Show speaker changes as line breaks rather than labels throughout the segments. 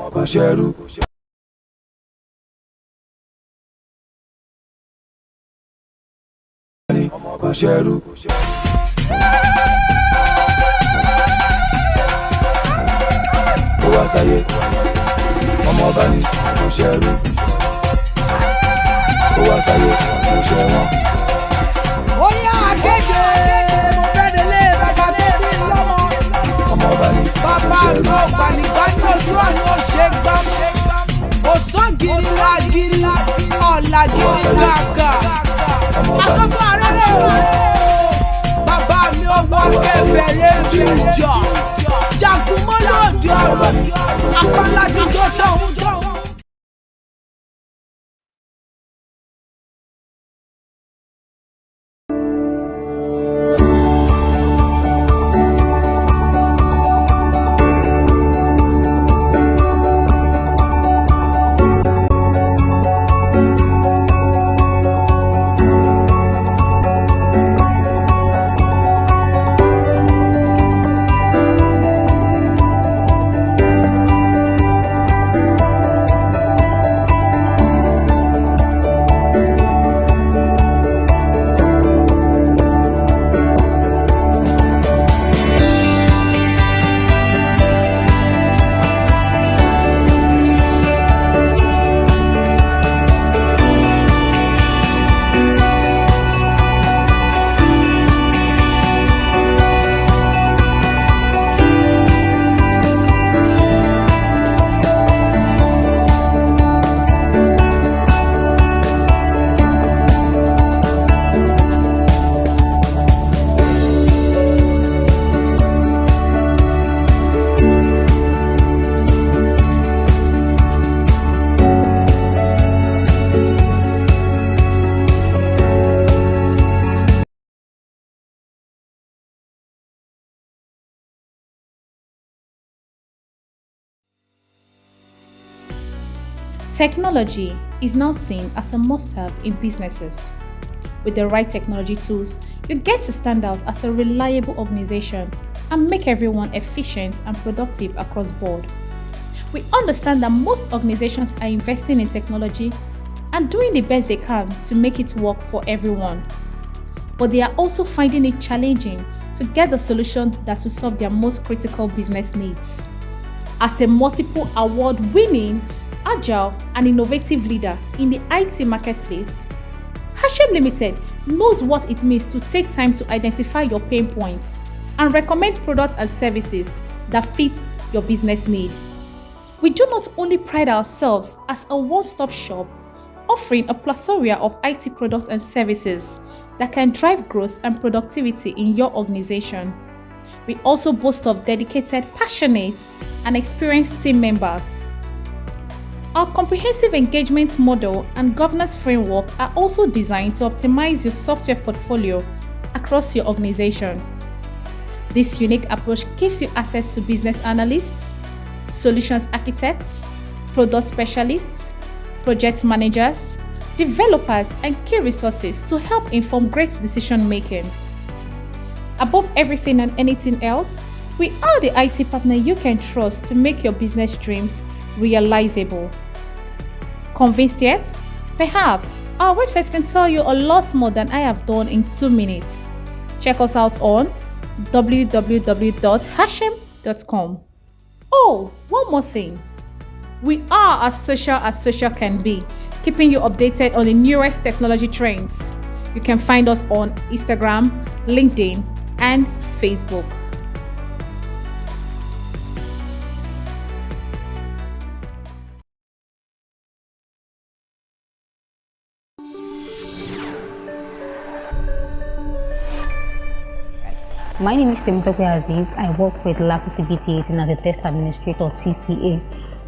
Kosheru. Kosheru. Owasaye. Omobani. Kosheru. Owasaye. Kosheru.
Oya akeke, mo fẹ́ délé bàbá tó bí lọ́mọ.
Omobani.
Bàbá mi ò gbanigbani ojú ọ̀nà ò ṣe gbámú. Òsán-gìrì la-gìrì, ọ̀làgìrì gàgà. Àkókò àrẹ́rẹ́ o. Bàbá mi ò wọ kẹ̀bẹ̀rẹ̀ jíjọ. Jagunmọ́ lòdì ọ̀rọ̀, apaládìjọ́ tọ̀hún tọ̀hún.
Technology is now seen as a must-have in businesses. With the right technology tools, you get to stand out as a reliable organization and make everyone efficient and productive across board. We understand that most organizations are investing in technology and doing the best they can to make it work for everyone. But they are also finding it challenging to get the solution that will solve their most critical business needs. As a multiple award-winning, agile and innovative leader in the IT marketplace, Hashem Limited knows what it means to take time to identify your pain points and recommend products and services that fit your business need. We do not only pride ourselves as a one-stop shop offering a plethora of IT products and services that can drive growth and productivity in your organization. We also boast of dedicated, passionate, and experienced team members. Our comprehensive engagement model and governance framework are also designed to optimize your software portfolio across your organization. This unique approach gives you access to business analysts, solutions architects, product specialists, project managers, developers, and key resources to help inform great decision-making. Above everything and anything else, we are the IT partner you can trust to make your business dreams realizable. Convinced yet? Perhaps our website can tell you a lot more than I have done in 2 minutes. Check us out on www.hashem.com. Oh, one more thing. We are as social can be, keeping you updated on the newest technology trends. You can find us on Instagram, LinkedIn, and Facebook.
My name is Temitope Aziz. I work with LASU CBT 18 as a test administrator, TCA.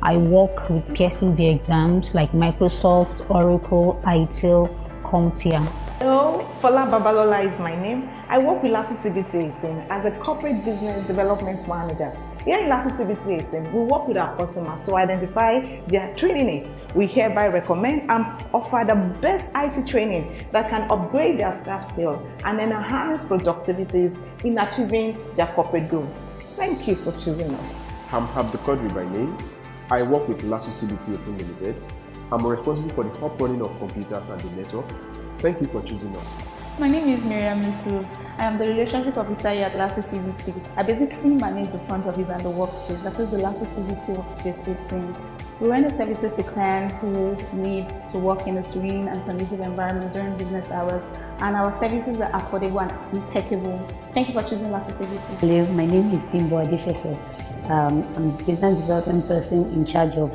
I work with piercing the exams like Microsoft, Oracle, ITIL, CompTIA.
Hello, Fola Babalola is my name. I work with LASU CBT 18 as a corporate business development manager. Here in LASU CBT 18, we work with our customers to identify their training needs. We hereby recommend and offer the best IT training that can upgrade their staff skills and enhance productivities in achieving their corporate goals. Thank you for choosing us.
I'm Abdul Qadri by name. I work with Lasso CBT 18 Limited. I'm responsible for the up-running of computers and the network. Thank you for choosing us.
My name is Miriam Yusuf. I am the relationship officer here at Lasso CBT. I basically manage the front office and the workspace. That is the Lasso CBT workspace 18. We render services to clients who need to work in a serene and conducive environment during business hours, and our services are affordable and impeccable. Thank you for choosing Lasso CBT.
Hello, my name is Bimbo Adefeso. I'm a business development person in charge of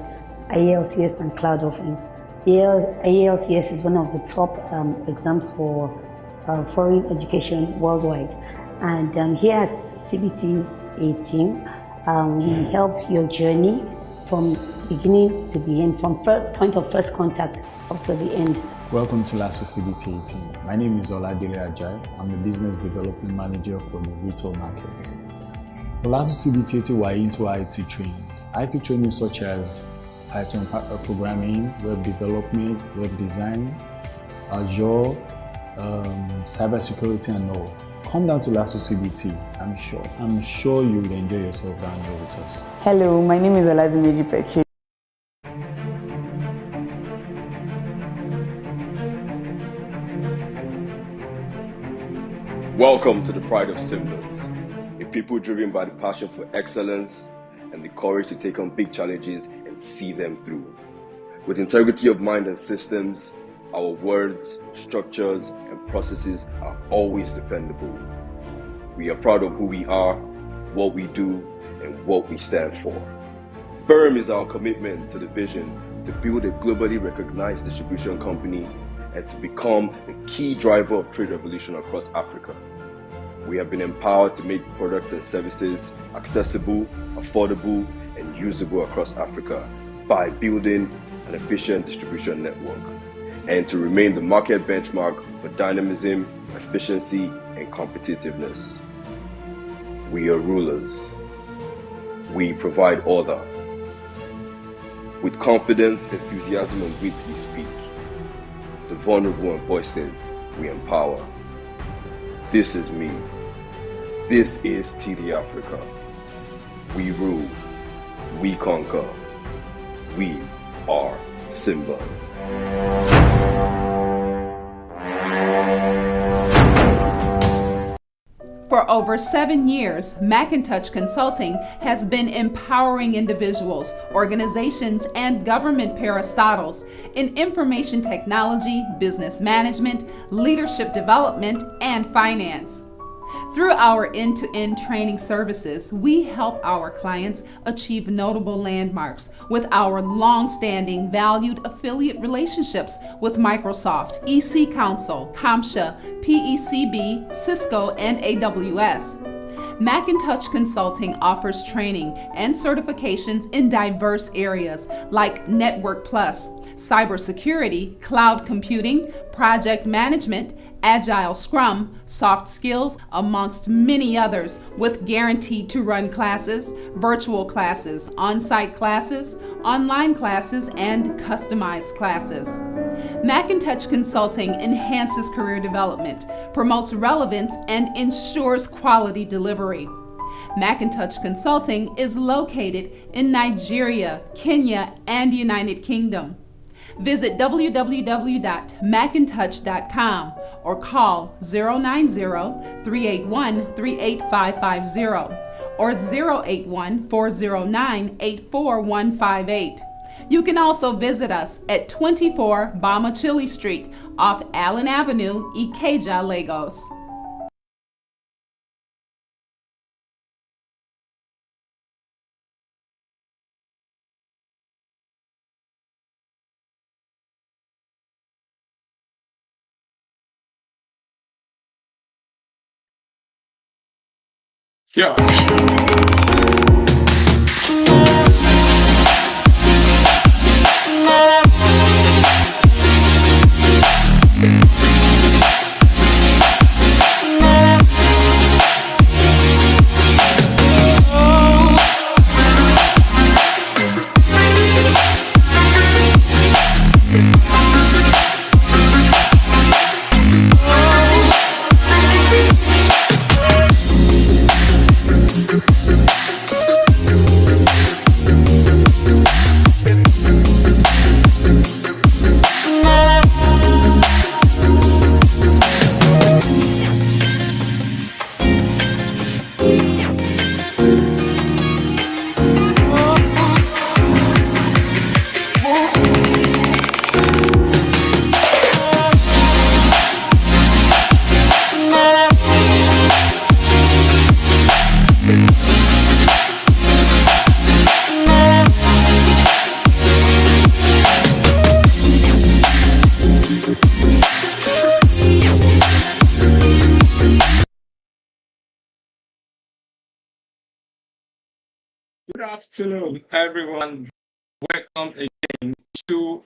IELTS and cloud offerings. IELTS is one of the top exams for foreign education worldwide. And here at CBT 18, we help your journey from beginning to the end, from point of first contact up to the end.
Welcome to Lasso CBT 18. My name is Oladele Ajay. I'm the Business Development Manager for the retail market. For Lasso CBT 18, we're into IT trainings. IT trainings such as Python programming, web development, web design, Azure, cybersecurity and all. Come down to Lasso CBT. I'm sure you'll enjoy yourself down here with us.
Hello, my name is MCTNAIJA-TechUSERGROUP.
Welcome to the Pride of Symbols, a people driven by the passion for excellence and the courage to take on big challenges and see them through. With integrity of mind and systems, our words, structures, and processes are always dependable. We are proud of who we are, what we do, and what we stand for. Firm is our commitment to the vision to build a globally recognized distribution company and to become the key driver of trade revolution across Africa. We have been empowered to make products and services accessible, affordable, and usable across Africa by building an efficient distribution network, and to remain the market benchmark for dynamism, efficiency, and competitiveness. We are rulers. We provide order. With confidence, enthusiasm, and wit we speak. The vulnerable and voiceless we empower. This is me. This is TD Africa. We rule. We conquer. We are Simba.
For over 7 years, Macintosh Consulting has been empowering individuals, organizations, and government parastatals in information technology, business management, leadership development, and finance. Through our end-to-end training services, we help our clients achieve notable landmarks with our long-standing valued affiliate relationships with Microsoft, EC Council, CompTIA, PECB, Cisco, and AWS. Macintosh Consulting offers training and certifications in diverse areas like Network Plus, cybersecurity, cloud computing, project management, Agile Scrum, soft skills, amongst many others, with guaranteed to run classes, virtual classes, on-site classes, online classes, and customized classes. Macintosh Consulting enhances career development, promotes relevance, and ensures quality delivery. Macintosh Consulting is located in Nigeria, Kenya, and United Kingdom. Visit www.macintosh.com or call 090-381-38550 or 081-409-84158. You can also visit us at 24 Bamachili Street off Allen Avenue, Ikeja, Lagos.
Yeah. Good afternoon, everyone. Welcome again to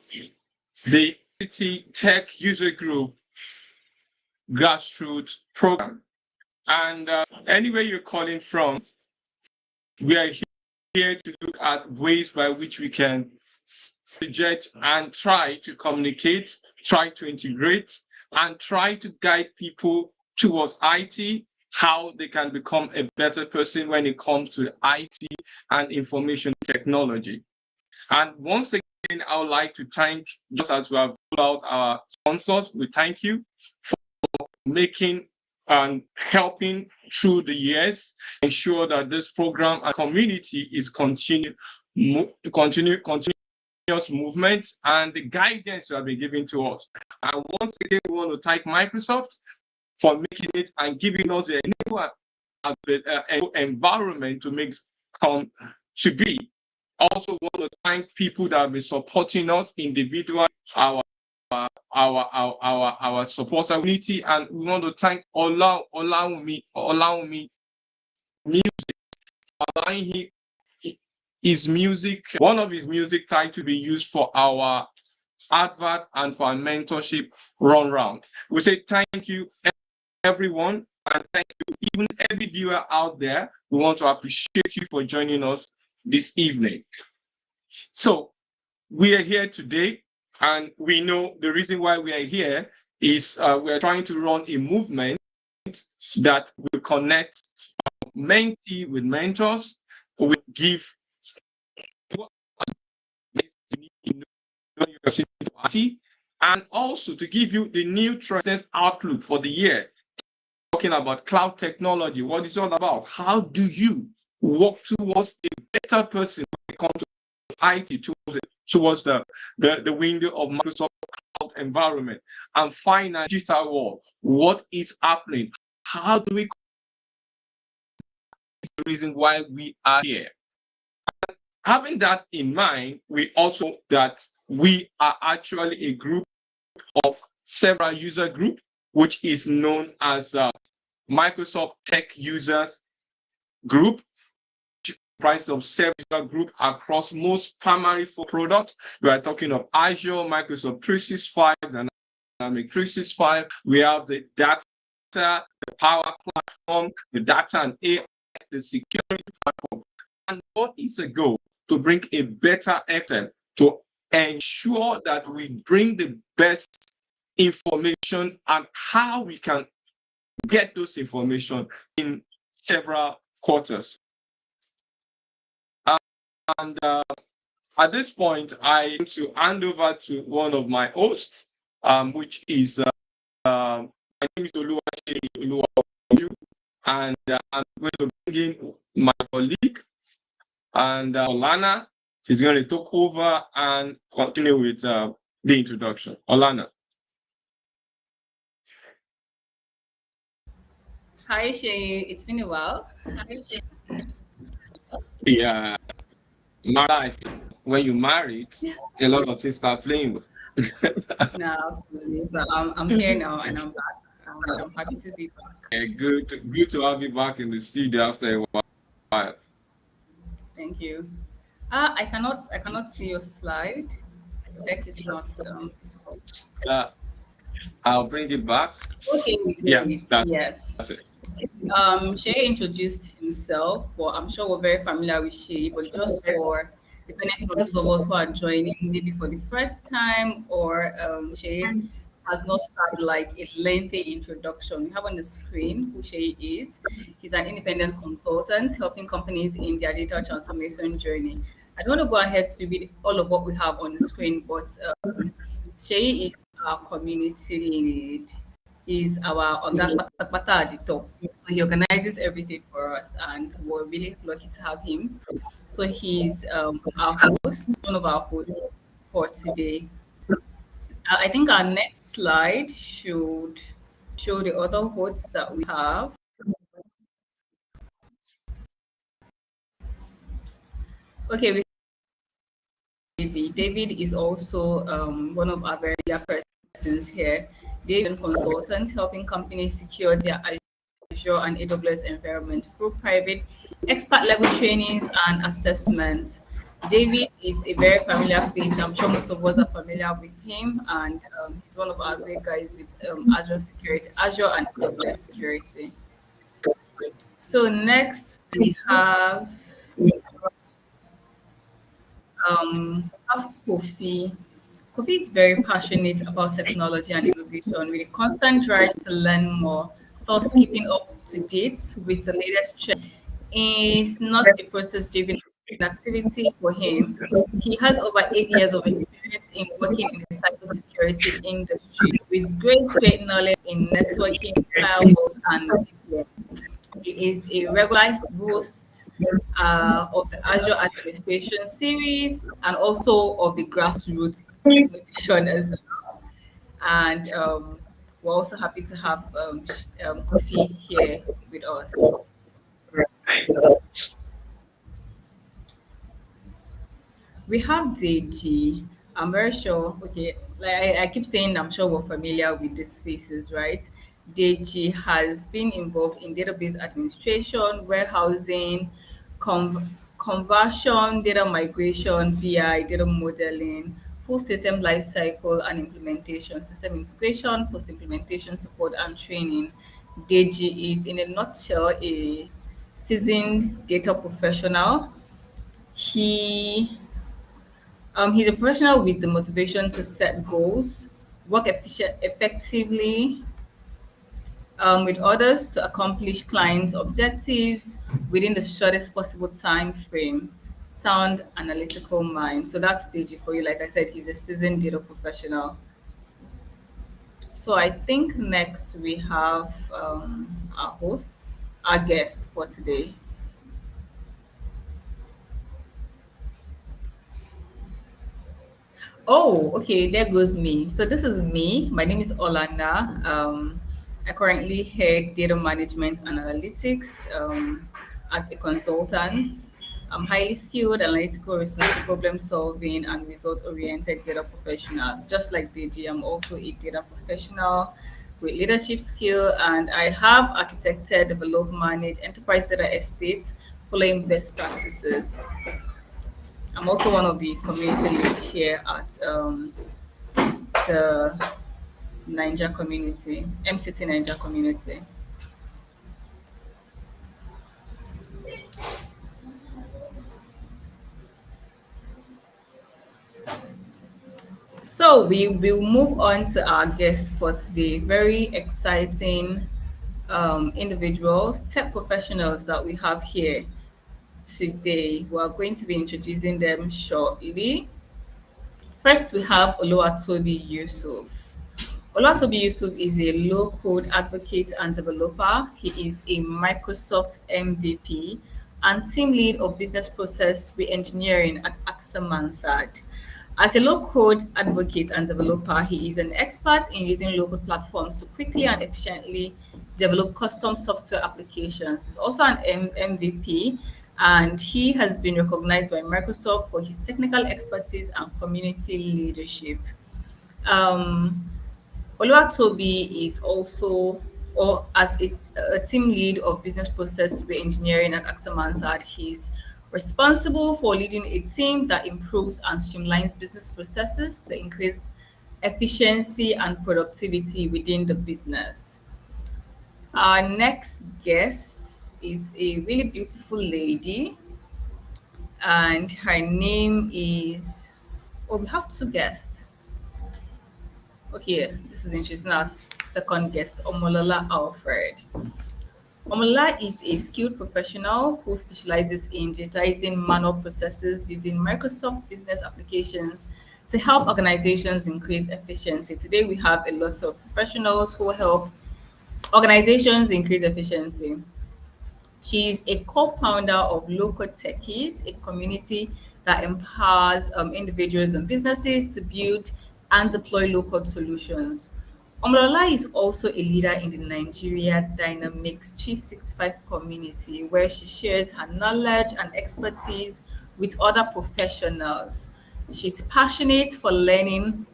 the MCT Tech User Group Grassroot program. And anywhere you're calling from, we are here to look at ways by which we can suggest and try to communicate, try to integrate, and try to guide people towards IT, how they can become a better person when it comes to IT and information technology. And once again, I would like to thank, just as we have pulled out our sponsors, we thank you for making and helping through the years, ensure that this program and community is continuous movement and the guidance you have been giving to us. And once again, we want to thank Microsoft for making it and giving us a new environment to make it come to be. Also want to thank people that have been supporting us individually, our supporter community, and we want to thank allowing me music for allowing his music, one of his music titles to be used for our advert and for our mentorship run round. We say thank you everyone, and thank you even every viewer out there. We want to appreciate you for joining us this evening. So we are here today, and we know the reason why we are here is we are trying to run a movement that will connect mentee with mentors, will give and also to give you the new trends outlook for the year. Talking about cloud technology, what it's all about. How do you work towards a better person when it comes to IT, towards the window of Microsoft cloud environment, and finally digital world? What is happening? How do we? The reason why we are here. And having that in mind, we also that we are actually a group of several user group, which is known as Microsoft Tech Users Group, comprised of several group across most primary for products. We are talking of Azure, Microsoft 365, Dynamics 365. We have the data, the Power Platform, the data and AI, the security platform. And what is the goal? To bring a better effort to ensure that we bring the best information and how we can get those information in several quarters. And at this point, I want to hand over to one of my hosts, which is my name is Oluwaseyi, and I'm going to bring in my colleague and Olana. She's going to take over and continue with the introduction. Olana.
Hi, Shay. It's been a while.
Yeah, my life. When you married, a lot of things start playing.
No, absolutely. So I'm here now, and I'm back. I'm happy to be back.
Yeah, good to have you back in the studio after a while.
Thank you. I cannot see your slide. The deck is not.
I'll bring it back.
Okay.
Yeah.
Yes.
That's it.
Shay introduced himself, but I'm sure we're very familiar with Shay. But just for the benefit of those of us who are joining, maybe for the first time, or Shay has not had like a lengthy introduction. We have on the screen who Shay is. He's an independent consultant helping companies in their digital transformation journey. I don't want to go ahead to read all of what we have on the screen, but Shay is our community lead. He's our Pata at the top. So he organizes everything for us, and we're really lucky to have him. So he's our host, one of our hosts for today. I think our next slide should show the other hosts that we have. Okay, David is also one of our very dear persons here. David is a consultant helping companies secure their Azure and AWS environment through private expert level trainings and assessments. David is a very familiar face. I'm sure most of us are familiar with him, and he's one of our great guys with Azure security, Azure and AWS security. So next we have Kofi. Kofi is very passionate about technology and innovation with a constant drive to learn more, thus keeping up to date with the latest trend. Is not a process-driven activity for him. He has over 8 years of experience in working in the cybersecurity industry with great knowledge in networking, firewalls, and VPN. He is a regular host of the Azure Administration series and also of the Grassroot innovation as well. And we're also happy to have Kofi here with us. We have Deji. I'm very sure. Okay, like I keep saying, I'm sure we're familiar with these faces, right? Deji has been involved in database administration, warehousing, conversion, data migration, BI, data modeling, full system lifecycle and implementation, system integration, post implementation support, and training. Deji is, in a nutshell, a seasoned data professional. He's a professional with the motivation to set goals, work effectively with others to accomplish clients' objectives within the shortest possible time frame. Sound analytical mind. So that's Deji for you. Like I said, he's a seasoned data professional. So I think next we have our host, our guest for today. Oh, okay, there goes me. So this is me. My name is Olanda. I currently head data management and analytics as a consultant. I'm highly skilled, analytical, resource problem solving, and result oriented data professional. Just like DG, I'm also a data professional with leadership skill, and I have architected, developed, managed enterprise data estates following best practices. I'm also one of the community lead here at the Niger community, MCT Niger community. So we will move on to our guest for today. Very exciting individuals, tech professionals that we have here today. We are going to be introducing them shortly. First, we have Oluwatobi Yusuf. Oluwatobi Yusuf is a low-code advocate and developer. He is a Microsoft MVP and team lead of business process re-engineering at AXA Mansard. As a low-code advocate and developer, he is an expert in using local platforms to quickly and efficiently develop custom software applications. He's also an MVP, and he has been recognized by Microsoft for his technical expertise and community leadership. Um, Oluwatobi is also, or as a team lead of business process re-engineering at AXA Mansard, he's responsible for leading a team that improves and streamlines business processes to increase efficiency and productivity within the business. Our next guest is a really beautiful lady, and her name is, oh, we have two guests. Okay, this is introducing our second guest, Omolola Alfred. Omolola is a skilled professional who specializes in digitizing manual processes using Microsoft business applications to help organizations increase efficiency. Today, we have a lot of professionals who help organizations increase efficiency. She's a co-founder of Local Techies, a community that empowers individuals and businesses to build and deploy local solutions. Omolola is also a leader in the Nigeria Dynamics 365 community, where she shares her knowledge and expertise with other professionals. She's passionate for learning.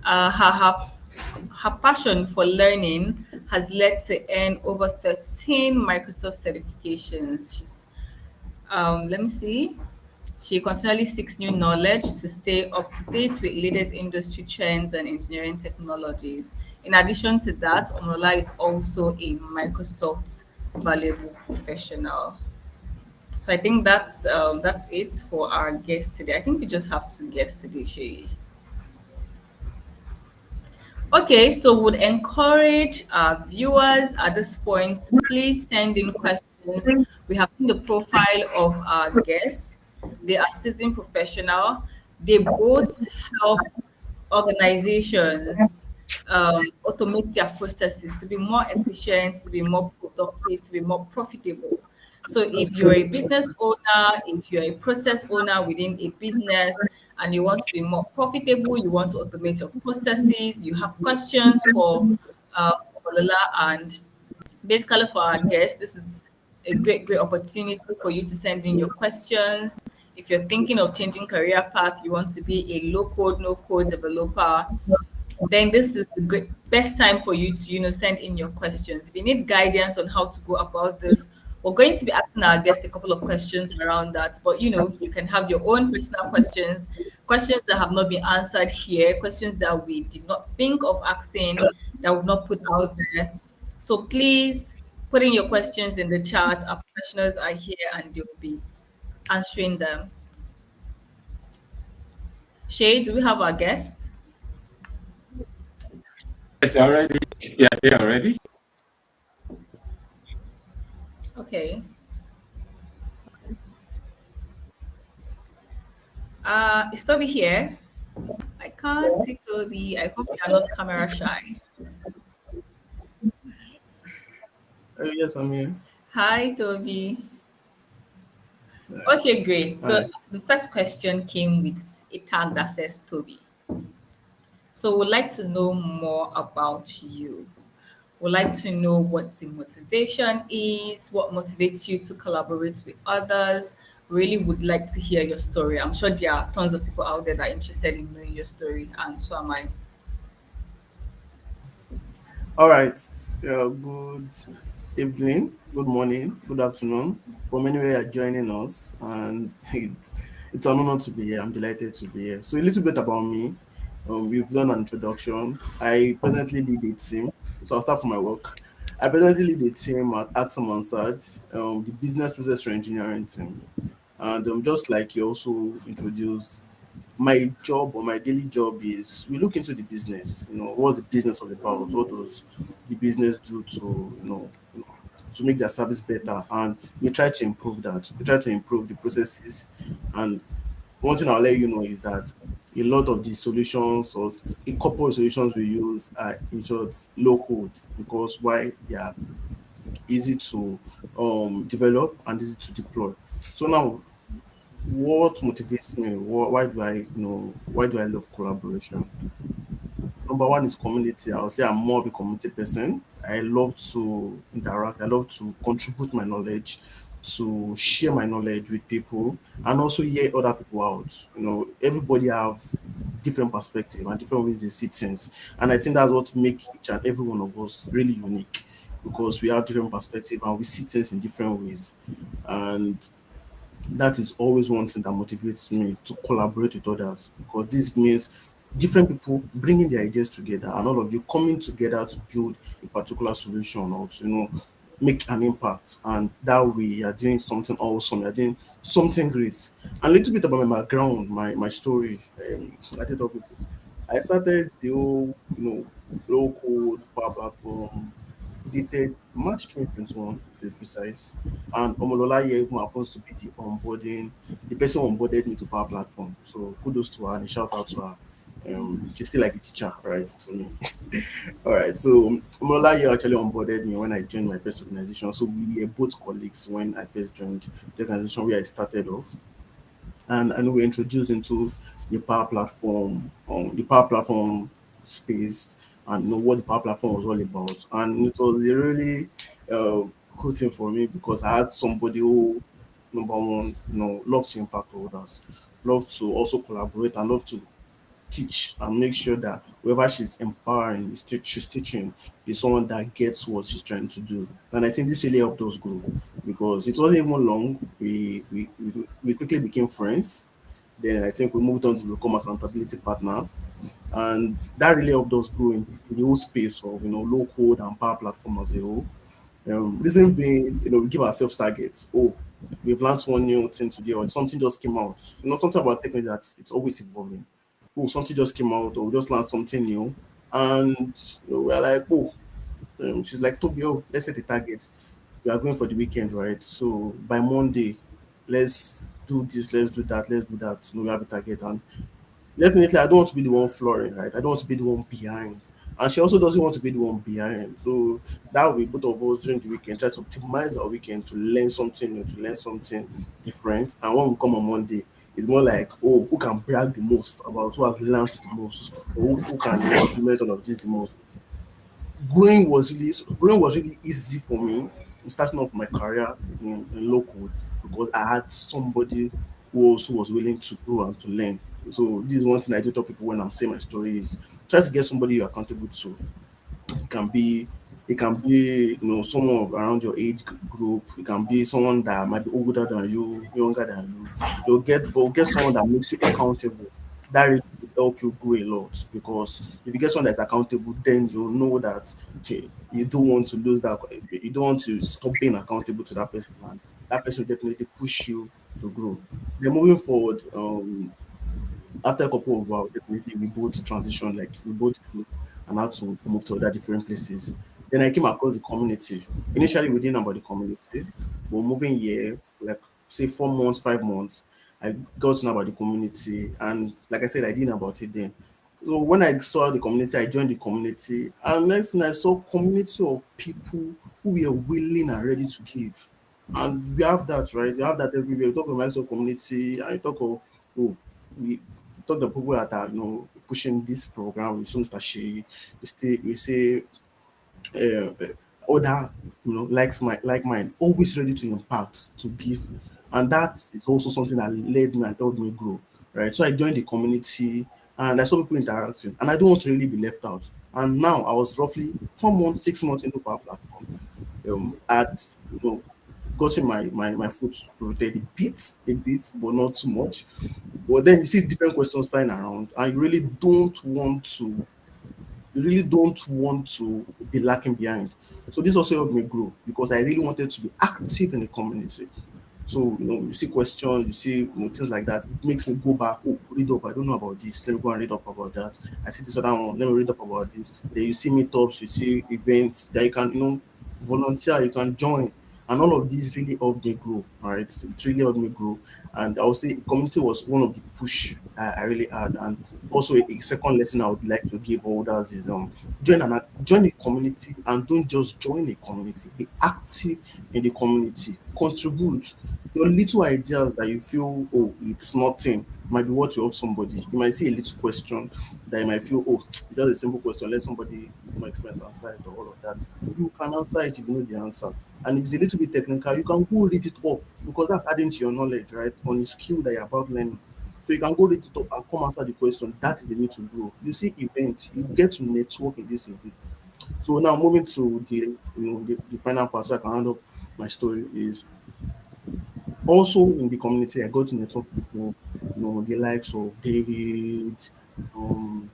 Her passion for learning has led to earn over 13 Microsoft certifications. Let me see. She continually seeks new knowledge to stay up to date with latest industry trends and engineering technologies. In addition to that, Omola is also a Microsoft valuable professional. So I think that's it for our guest today. I think we just have two guests today, Shay. Okay, so would encourage our viewers at this point to please send in questions. We have seen the profile of our guests. They are seasoned professional. They both help organizations automate their processes to be more efficient, to be more productive, to be more profitable. So if you're a business owner, if you're a process owner within a business and you want to be more profitable, you want to automate your processes, you have questions for Olola and basically for our guests, this is a great opportunity for you to send in your questions. If you're thinking of changing career path, you want to be a low code, no code developer, then this is the best time for you to send in your questions. If you need guidance on how to go about this, we're going to be asking our guests a couple of questions around that, but you can have your own personal questions, questions that have not been answered here, questions that we did not think of asking, that we've not put out there. So please put in your questions in the chat. Our professionals are here and they will be answering them. Shay, do we have our guests?
Yes, already. Yeah, they are ready.
Okay. Is Toby here? I can't see Toby. I hope you are not camera shy.
Yes, I'm here.
Hi, Toby. Okay, great. So
Hi.
the first question came with a tag that says Toby. So we'd like to know more about you. We'd like to know what the motivation is, what motivates you to collaborate with others. Really would like to hear your story. I'm sure there are tons of people out there that are interested in knowing your story, and so am I.
All right. Good evening, good morning, good afternoon. From anywhere you're joining us, and it's an honor to be here. I'm delighted to be here. So a little bit about me. We've done an introduction. I presently lead a team. So I'll start from my work. I presently lead a team at Axum Ansad, the business process engineering team. And just like you also introduced, my job or my daily job is we look into the business. What's the business all about? What does the business do to to make their service better? And we try to improve that. We try to improve the processes. And one thing I'll let you know is that a lot of the solutions or a couple of solutions we use are in short low code, because why they are easy to develop and easy to deploy. So now, what motivates me? Why do I love collaboration? Number one is community. I would say I'm more of a community person. I love to interact. I love to contribute my knowledge, to share my knowledge with people, and also hear other people out. Everybody have different perspective and different ways they see things, and I think that's what makes each and every one of us really unique, because we have different perspective and we see things in different ways. And that is always one thing that motivates me to collaborate with others, because this means different people bringing their ideas together and all of you coming together to build a particular solution or to make an impact, and that way you're doing something awesome, you're doing something great. And a little bit about my background, my story. I did tell people I started the whole low code power platform dated March 2021 to be precise. And Omolola here even happens to be the person who onboarded me to Power Platform. So kudos to her and a shout out to her. She's still like a teacher, right, to me. All right. So Omolola here actually onboarded me when I joined my first organization. So we were both colleagues when I first joined the organization where I started off. And we were introduced into the Power Platform space, and what the Power Platform was all about. And it was a really cool thing for me, because I had somebody who, number one, loved to impact others, loved to also collaborate, and loved to teach and make sure that whoever she's empowering, she's teaching, is someone that gets what she's trying to do. And I think this really helped us grow because it wasn't even long. We quickly became friends. Then I think we moved on to become accountability partners, and that really helped us grow in the whole space of low code and power platform as a whole. Reason being, we give ourselves targets. Oh, we've learned one new thing today, or something just came out. Something about technology that it's always evolving. Oh, something just came out, or we just learned something new, and we're like, oh, she's like, Toby, oh, let's set a target. We are going for the weekend, right? So by Monday, let's do this, let's do that, let's do that. We have a target, and definitely, I don't want to be the one flooring, right? I don't want to be the one behind. And she also doesn't want to be the one behind. So that way, both of us during the weekend try to optimize our weekend to learn something new, to learn something different. And when we come on Monday, it's more like, oh, who can brag the most about who has learned the most, or who can implement all of this the most. Growing was really easy for me in starting off my career in low code because I had somebody who also was willing to grow and to learn. So this is one thing I do tell people when I'm saying my story is try to get somebody you're accountable to. It can be someone around your age group. It can be someone that might be older than you, younger than you. You'll get someone that makes you accountable. That really will help you grow a lot because if you get someone that's accountable, then you'll know that okay, you don't want to lose that. You don't want to stop being accountable to that person, and that person will definitely push you to grow. Then moving forward, after a couple of hours, definitely we both transitioned, like we both grew and had to move to other different places. Then I came across the community. Initially, we didn't know about the community, but moving here, like say 4 months, 5 months, I got to know about the community. And like I said, I didn't know about it then. So when I saw the community, I joined the community. And next thing I saw community of people who were willing and ready to give. And we have that, right? We have that everywhere. We talk about Microsoft community, and you talk of oh, we talk the people that are pushing this program with some Stashi, we say other like mind, always ready to impact, to give. And that is also something that led me and helped me grow. Right. So I joined the community and I saw people interacting and I don't want to really be left out. And now I was roughly 4 months, 6 months into Power Platform. At gotten my foot rooted a bit, but not too much. But then you see different questions flying around, and you really don't want to be lacking behind. So this also helped me grow because I really wanted to be active in the community. So you see questions, you see things like that. It makes me go back. Oh, read up. I don't know about this. Let me go and read up about that. I see this other one. Let me read up about this. Then you see meetups, you see events that you can volunteer. You can join, and all of these really helped me grow. All right, it really helped me grow. And I would say community was one of the push I really had. And also a second lesson I would like to give others is join a community and don't just join a community. Be active in the community. Contribute your little ideas that you feel, oh, it's nothing, might be what you help somebody. You might see a little question that you might feel, oh, it's just a simple question. Let somebody with more experience answer it or all of that. You can answer it if you know the answer. And if it's a little bit technical, you can go read it up because that's adding to your knowledge, right? On the skill that you're about learning. So you can go read it up and come answer the question. That is the way to grow. You see events, you get to network in this event. So now moving to the final part, so I can hand up my story is also in the community, I got to network people, the likes of David, um,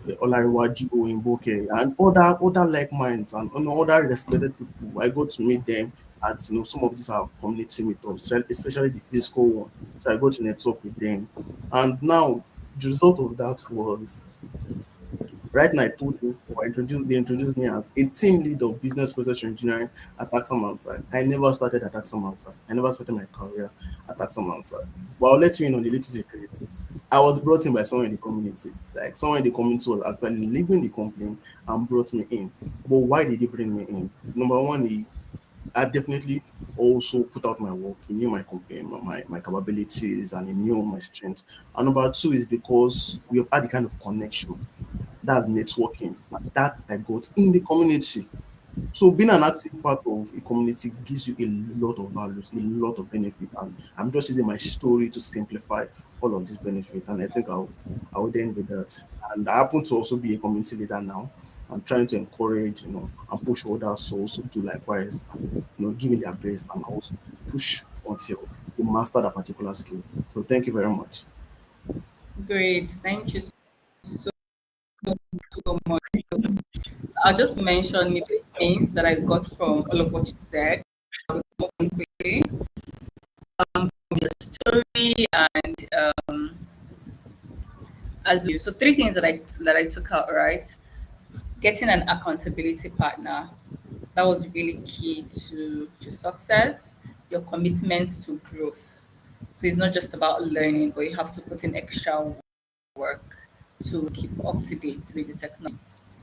Olariwaju Imboke, and other like minds and other respected people. I got to meet them at some of these are community meetups, especially the physical one. So I got to network with them, and now the result of that was right now, I told you, or they introduced me as a team lead of business process engineering at Axamansa. I never started at Axamansa. I never started my career at Axamansa. But I'll let you in on the little secret. I was brought in by someone in the community. Like someone in the community was actually leaving the company and brought me in. But why did he bring me in? Number one, I definitely also put out my work. He knew my company, my capabilities, and he knew my strengths. And number two is because we have had the kind of connection that's networking that I got in the community. So being an active part of a community gives you a lot of values, a lot of benefit. And I'm just using my story to simplify all of this benefit. And I think I would end with that. And I happen to also be a community leader now. I'm trying to encourage, and push others to also do likewise, and, giving their best and also push until they master that particular skill. So thank you very much.
Great. Thank you so much. I'll just mention maybe things that I got from all of what you said. I'll go on quickly. From your story and as you. So three things that I took out, right? Getting an accountability partner. That was really key to success. Your commitment to growth. So it's not just about learning, but you have to put in extra work to keep up to date with the technology.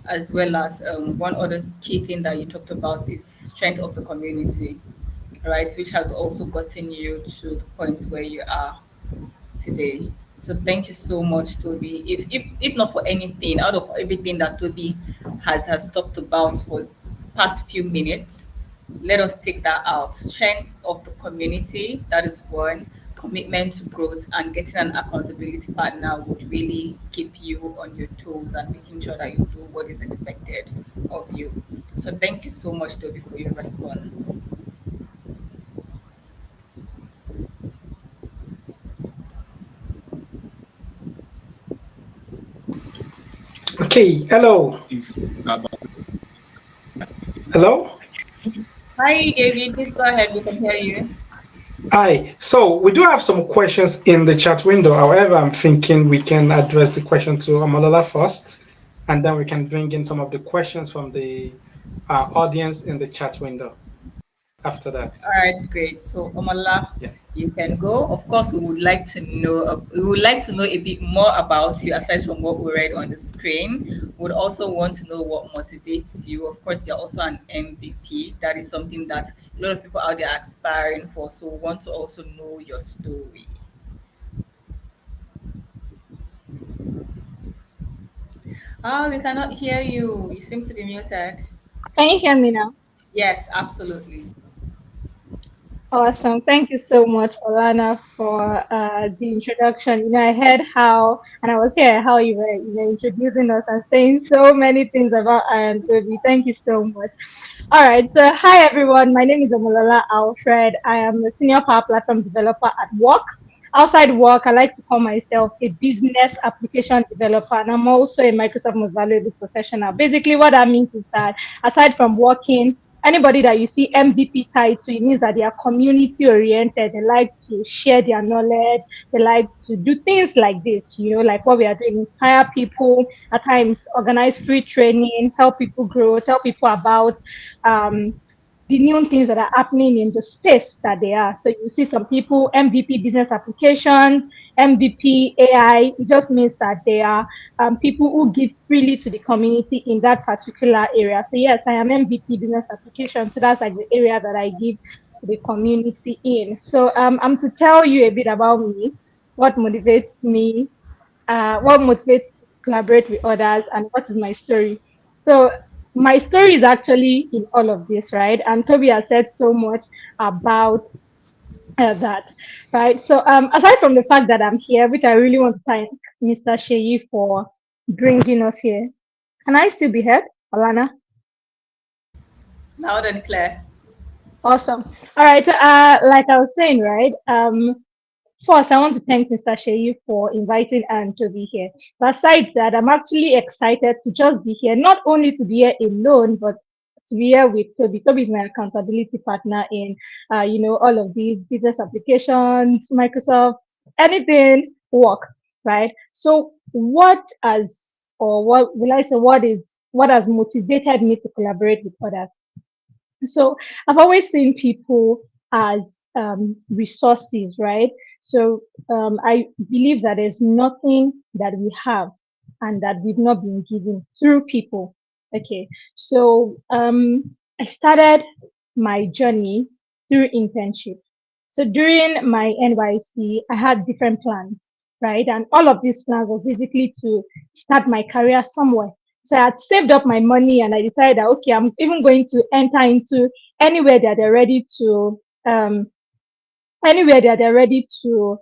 As well as one other key thing that you talked about is strength of the community, right? Which has also gotten you to the point where you are today. So thank you so much, Toby. If not for anything, out of everything that Toby has talked about for past few minutes, let us take that out. Strength of the community, that is one. Commitment to growth and getting an accountability partner would really keep you on your toes and making sure that you do what is expected of you. So thank you so much, Toby, for your response.
Okay, hello. Hello?
Hi, David. Please go ahead. We can hear you.
Hi. So we do have some questions in the chat window. However, I'm thinking we can address the question to Amalola first, and then we can bring in some of the questions from the audience in the chat window after that.
All right, great. So, Omala,
Yeah.
you can go. Of course, we would like to know. We would like to know a bit more about you aside from what we read on the screen. Would also want to know what motivates you. Of course, you're also an MVP. That is something that a lot of people out there are aspiring for. So, we want to also know your story. Oh, we cannot hear you. You seem to be muted.
Can you hear me now?
Yes, absolutely.
Awesome. Thank you so much, Olana, for the introduction. I heard how, and I was here how you were, introducing us and saying so many things about Iron Baby. Thank you so much. All right. So, hi everyone. My name is Omolola Alfred. I am a senior Power Platform developer at work. Outside work, I like to call myself a business application developer, and I'm also a Microsoft Most Valuable Professional. Basically, what that means is that aside from working, anybody that you see MVP tied to, it means that they are community oriented. They like to share their knowledge. They like to do things like this, like what we are doing, inspire people, at times organize free training, help people grow, tell people about um, the new things that are happening in the space that they are. So you see some people, MVP business applications, MVP AI. It just means that they are people who give freely to the community in that particular area. So yes, I am MVP business application. So that's like the area that I give to the community in. So I'm to tell you a bit about me, what motivates me, what motivates me to collaborate with others, and what is my story. So my story is actually in all of this, right? And Toby has said so much about that, right? So aside from the fact that I'm here, which I really want to thank Mr. Sheyi for bringing us here, can I still be heard, Alana?
Loud and clear.
Awesome. All right. So, like I was saying, right? First, I want to thank Mr. Sheyi for inviting Anne to be here. Besides that, I'm actually excited to just be here, not only to be here alone, but to be here with Toby. Toby is my accountability partner in, all of these business applications, Microsoft, anything work, right? So, what has motivated me to collaborate with others? So I've always seen people as resources, right? So I believe that there's nothing that we have and that we've not been given through people. Okay, so I started my journey through internship. So during my NYC, I had different plans, right? And all of these plans were basically to start my career somewhere. So I had saved up my money and I decided that, okay, I'm even going to enter into anywhere that they're ready to, um, anywhere that they're ready to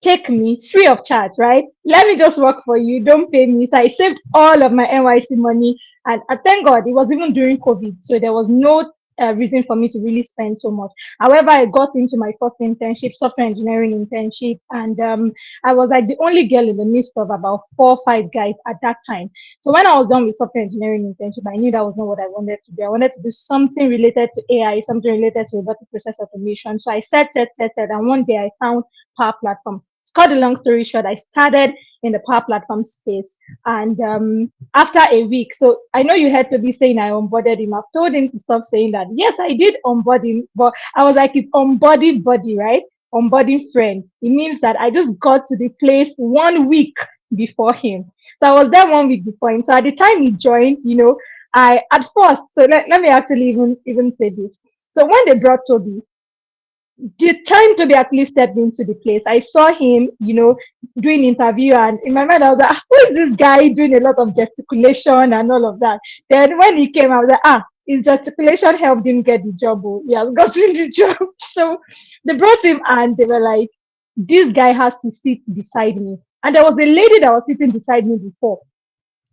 take me free of charge, right? Let me just work for you. Don't pay me. So I saved all of my NYC money. And thank God it was even during COVID. So there was no reason for me to really spend so much. However, I got into my first internship, software engineering internship. And I was like the only girl in the midst of about 4 or 5 guys at that time. So when I was done with software engineering internship, I knew that was not what I wanted to do. I wanted to do something related to AI, something related to robotic process automation. So I set. And one day I found Power Platform. To cut the long story short, I started in the Power Platform space. And after a week, so I know you heard Toby saying I onboarded him. I've told him to stop saying that. Yes, I did onboard him, but I was like, it's onboarding buddy, right? Onboarding friend. It means that I just got to the place 1 week before him. So I was there 1 week before him. So at the time he joined, I at first, so let me actually even say this. So when they brought Toby, the time Toby actually stepped into the place, I saw him, doing interview, and in my mind I was like, who is this guy doing a lot of gesticulation and all of that? Then when he came, I was like, his gesticulation helped him get the job. Oh, he has gotten the job. So they brought him and they were like, this guy has to sit beside me. And there was a lady that was sitting beside me before.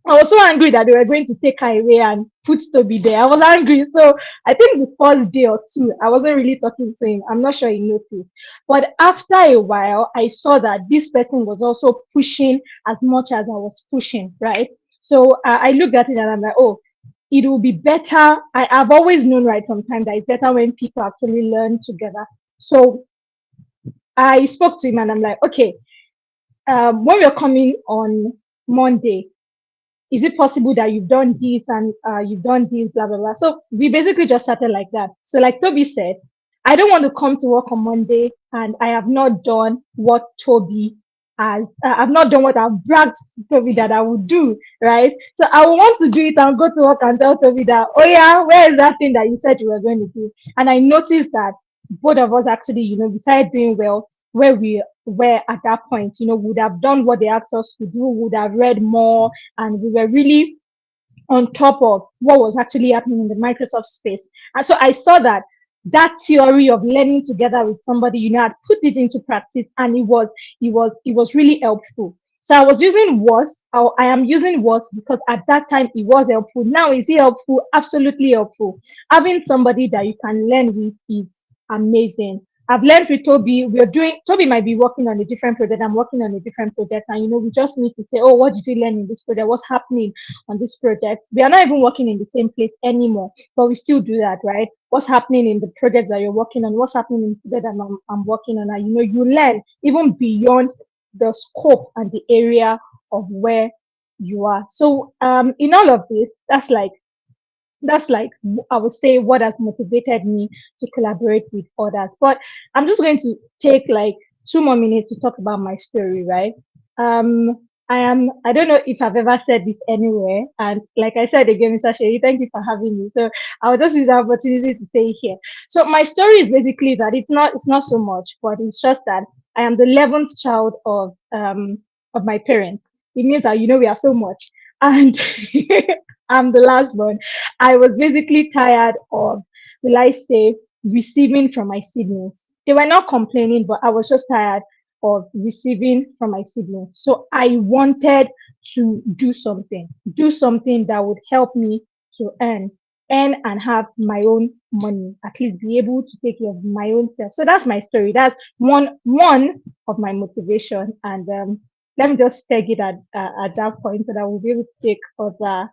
I was so angry that they were going to take her away and put Toby there. I was angry. So I think the first day or two, I wasn't really talking to him. I'm not sure he noticed. But after a while, I saw that this person was also pushing as much as I was pushing, right? So I looked at it and I'm like, oh, it will be better. I've always known right from time that it's better when people actually learn together. So I spoke to him and I'm like, okay, when we're coming on Monday, is it possible that you've done this and you've done this, blah, blah, blah. So we basically just started like that. So like Toby said, I don't want to come to work on Monday and I have not done what Toby has, I've not done what I've bragged to Toby that I would do, right? So I will want to do it and go to work and tell Toby that, oh yeah, where is that thing that you said you were going to do? And I noticed that both of us actually, decided doing well where we were at that point, would have done what they asked us to do, would have read more, and we were really on top of what was actually happening in the Microsoft space. And so I saw that theory of learning together with somebody, I'd put it into practice, and it was really helpful. So I was using was, I am using was because at that time it was helpful. Now is it helpful? Absolutely helpful. Having somebody that you can learn with is amazing. I've learned with Toby. Toby might be working on a different project. I'm working on a different project. And, we just need to say, oh, what did you learn in this project? What's happening on this project? We are not even working in the same place anymore, but we still do that, right? What's happening in the project that you're working on? What's happening in the project that I'm working on? And, you learn even beyond the scope and the area of where you are. So in all of this, that's like I would say what has motivated me to collaborate with others. But I'm just going to take like 2 more minutes to talk about my story, right? I don't know if I've ever said this anywhere, and like I said again, Mr. Sherry, thank you for having me. So I'll just use the opportunity to say here. So my story is basically that it's not so much, but it's just that I am the 11th child of my parents. It means that we are so much, and I'm the last one. I was basically tired of, will I say, receiving from my siblings. They were not complaining, but I was just tired of receiving from my siblings. So I wanted to do something that would help me to earn and have my own money, at least be able to take care of my own self. So that's my story. That's one of my motivation. And let me just peg it at that point so that we'll be able to take other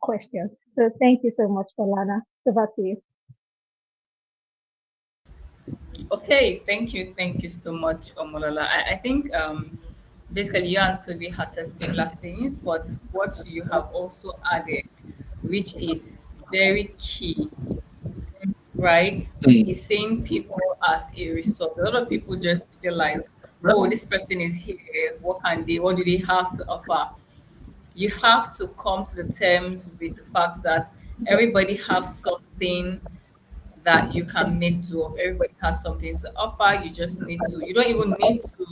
questions. So thank you so much, Lana. Over to you.
Okay, thank you so much, Omolola. I think basically you and Toby has said similar things, but what you have also added, which is very key, right, is seeing people as a resource. A lot of people just feel like, oh, this person is here, what do they have to offer? You have to come to the terms with the fact that everybody has something that you can make do of. Everybody has something to offer. You don't even need to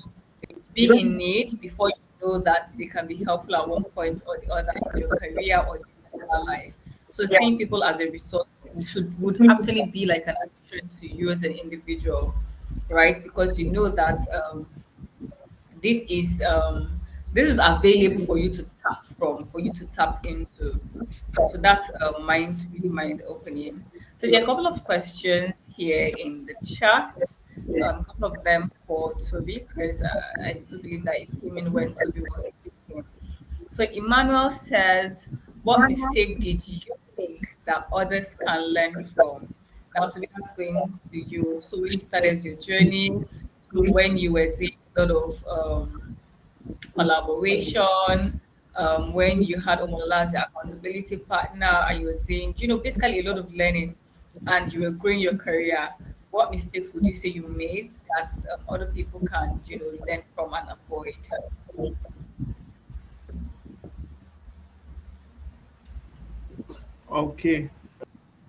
be in need before you know that they can be helpful at one point or the other in your career or your personal life. So seeing people as a resource would actually be like an addition to you as an individual, right? Because you know that this is available for you to tap from, for you to tap into. So that's really mind opening. So there are a couple of questions here in the chat. A couple of them for Toby, because I do believe that it came in when Toby was speaking. So Emmanuel says, "What mistake did you make that others can learn from?" Now, Toby, that's going to you. So when you started your journey, so when you were doing a lot of collaboration, when you had Omola as your accountability partner and you were doing, basically a lot of learning and you were growing your career, what mistakes would you say you made that other people can, learn from and avoid?
Okay.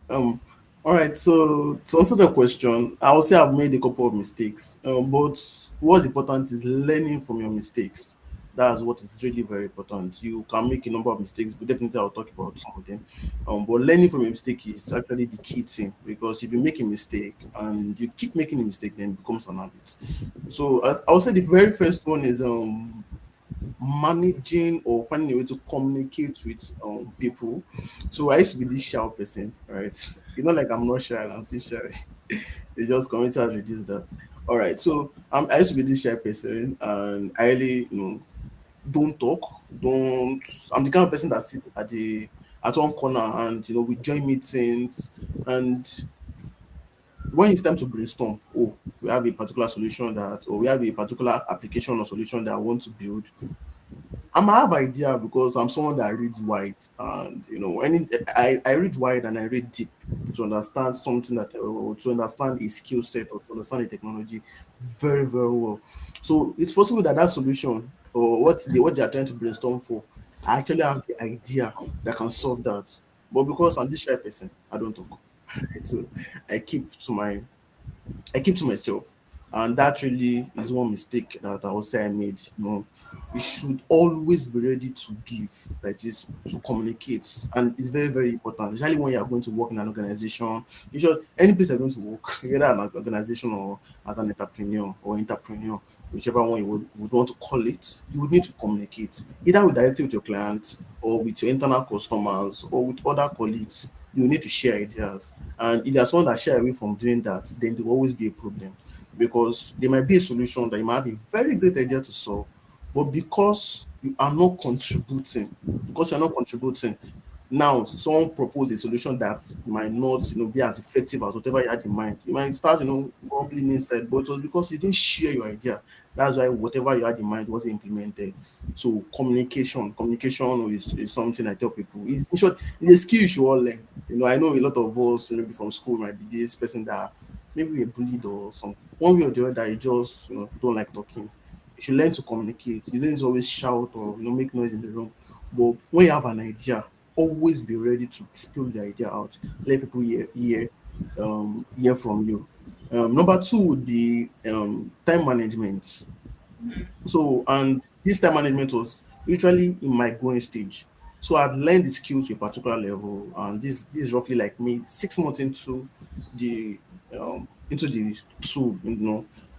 Um, all right. So to answer the question, I would say I've made a couple of mistakes. But what's important is learning from your mistakes. That's what is really very important. You can make a number of mistakes, but definitely I'll talk about some of them. But learning from your mistake is actually the key thing, because if you make a mistake and you keep making a mistake, then it becomes an habit. So as I would say, the very first one is managing or finding a way to communicate with people. So I used to be this shy person, right? It's not like I'm not shy, I'm still shy. It's just community has reduced that. All right. So I used to be this shy person, and I really, don't talk, don't. I'm the kind of person that sits at one corner, and we join meetings, and when it's time to brainstorm, oh, we have a particular solution that, or we have a particular application or solution that I want to build. I might have idea because I'm someone that reads wide, and I read wide and I read deep to understand something that, or to understand a skill set, or to understand a technology very very well. So it's possible that that solution, or what they are trying to brainstorm for, I actually have the idea that can solve that. But because I'm this shy person, I don't talk. Right? So I keep to my I keep to myself. And that really is one mistake that I would say I made. You should always be ready to give, that is, to communicate. And it's very, very important, especially when you are going to work in an organization. You should, any place you're going to work, either an organization or as an entrepreneur, whichever one you would want to call it, you would need to communicate, either directly with your clients or with your internal customers or with other colleagues. You need to share ideas. And if there's someone that shy away from doing that, then there will always be a problem, because there might be a solution that you might have a very great idea to solve, but because you're not contributing, now someone propose a solution that might not, be as effective as whatever you had in mind. You might start, grumbling inside, but it was because you didn't share your idea. That's why whatever you had in mind wasn't implemented. So communication is something I tell people. Is in short, it's a skill you should all learn. I know a lot of us, maybe from school, might be this person that maybe we're bullied or some one way or the other, you just don't like talking. You should learn to communicate. You don't need to always shout or make noise in the room. But when you have an idea, always be ready to spill the idea out. Let people hear from you. Number two would be time management. So, and this time management was literally in my growing stage. So I'd learned the skills to a particular level, and this is roughly like me 6 months the into the tool,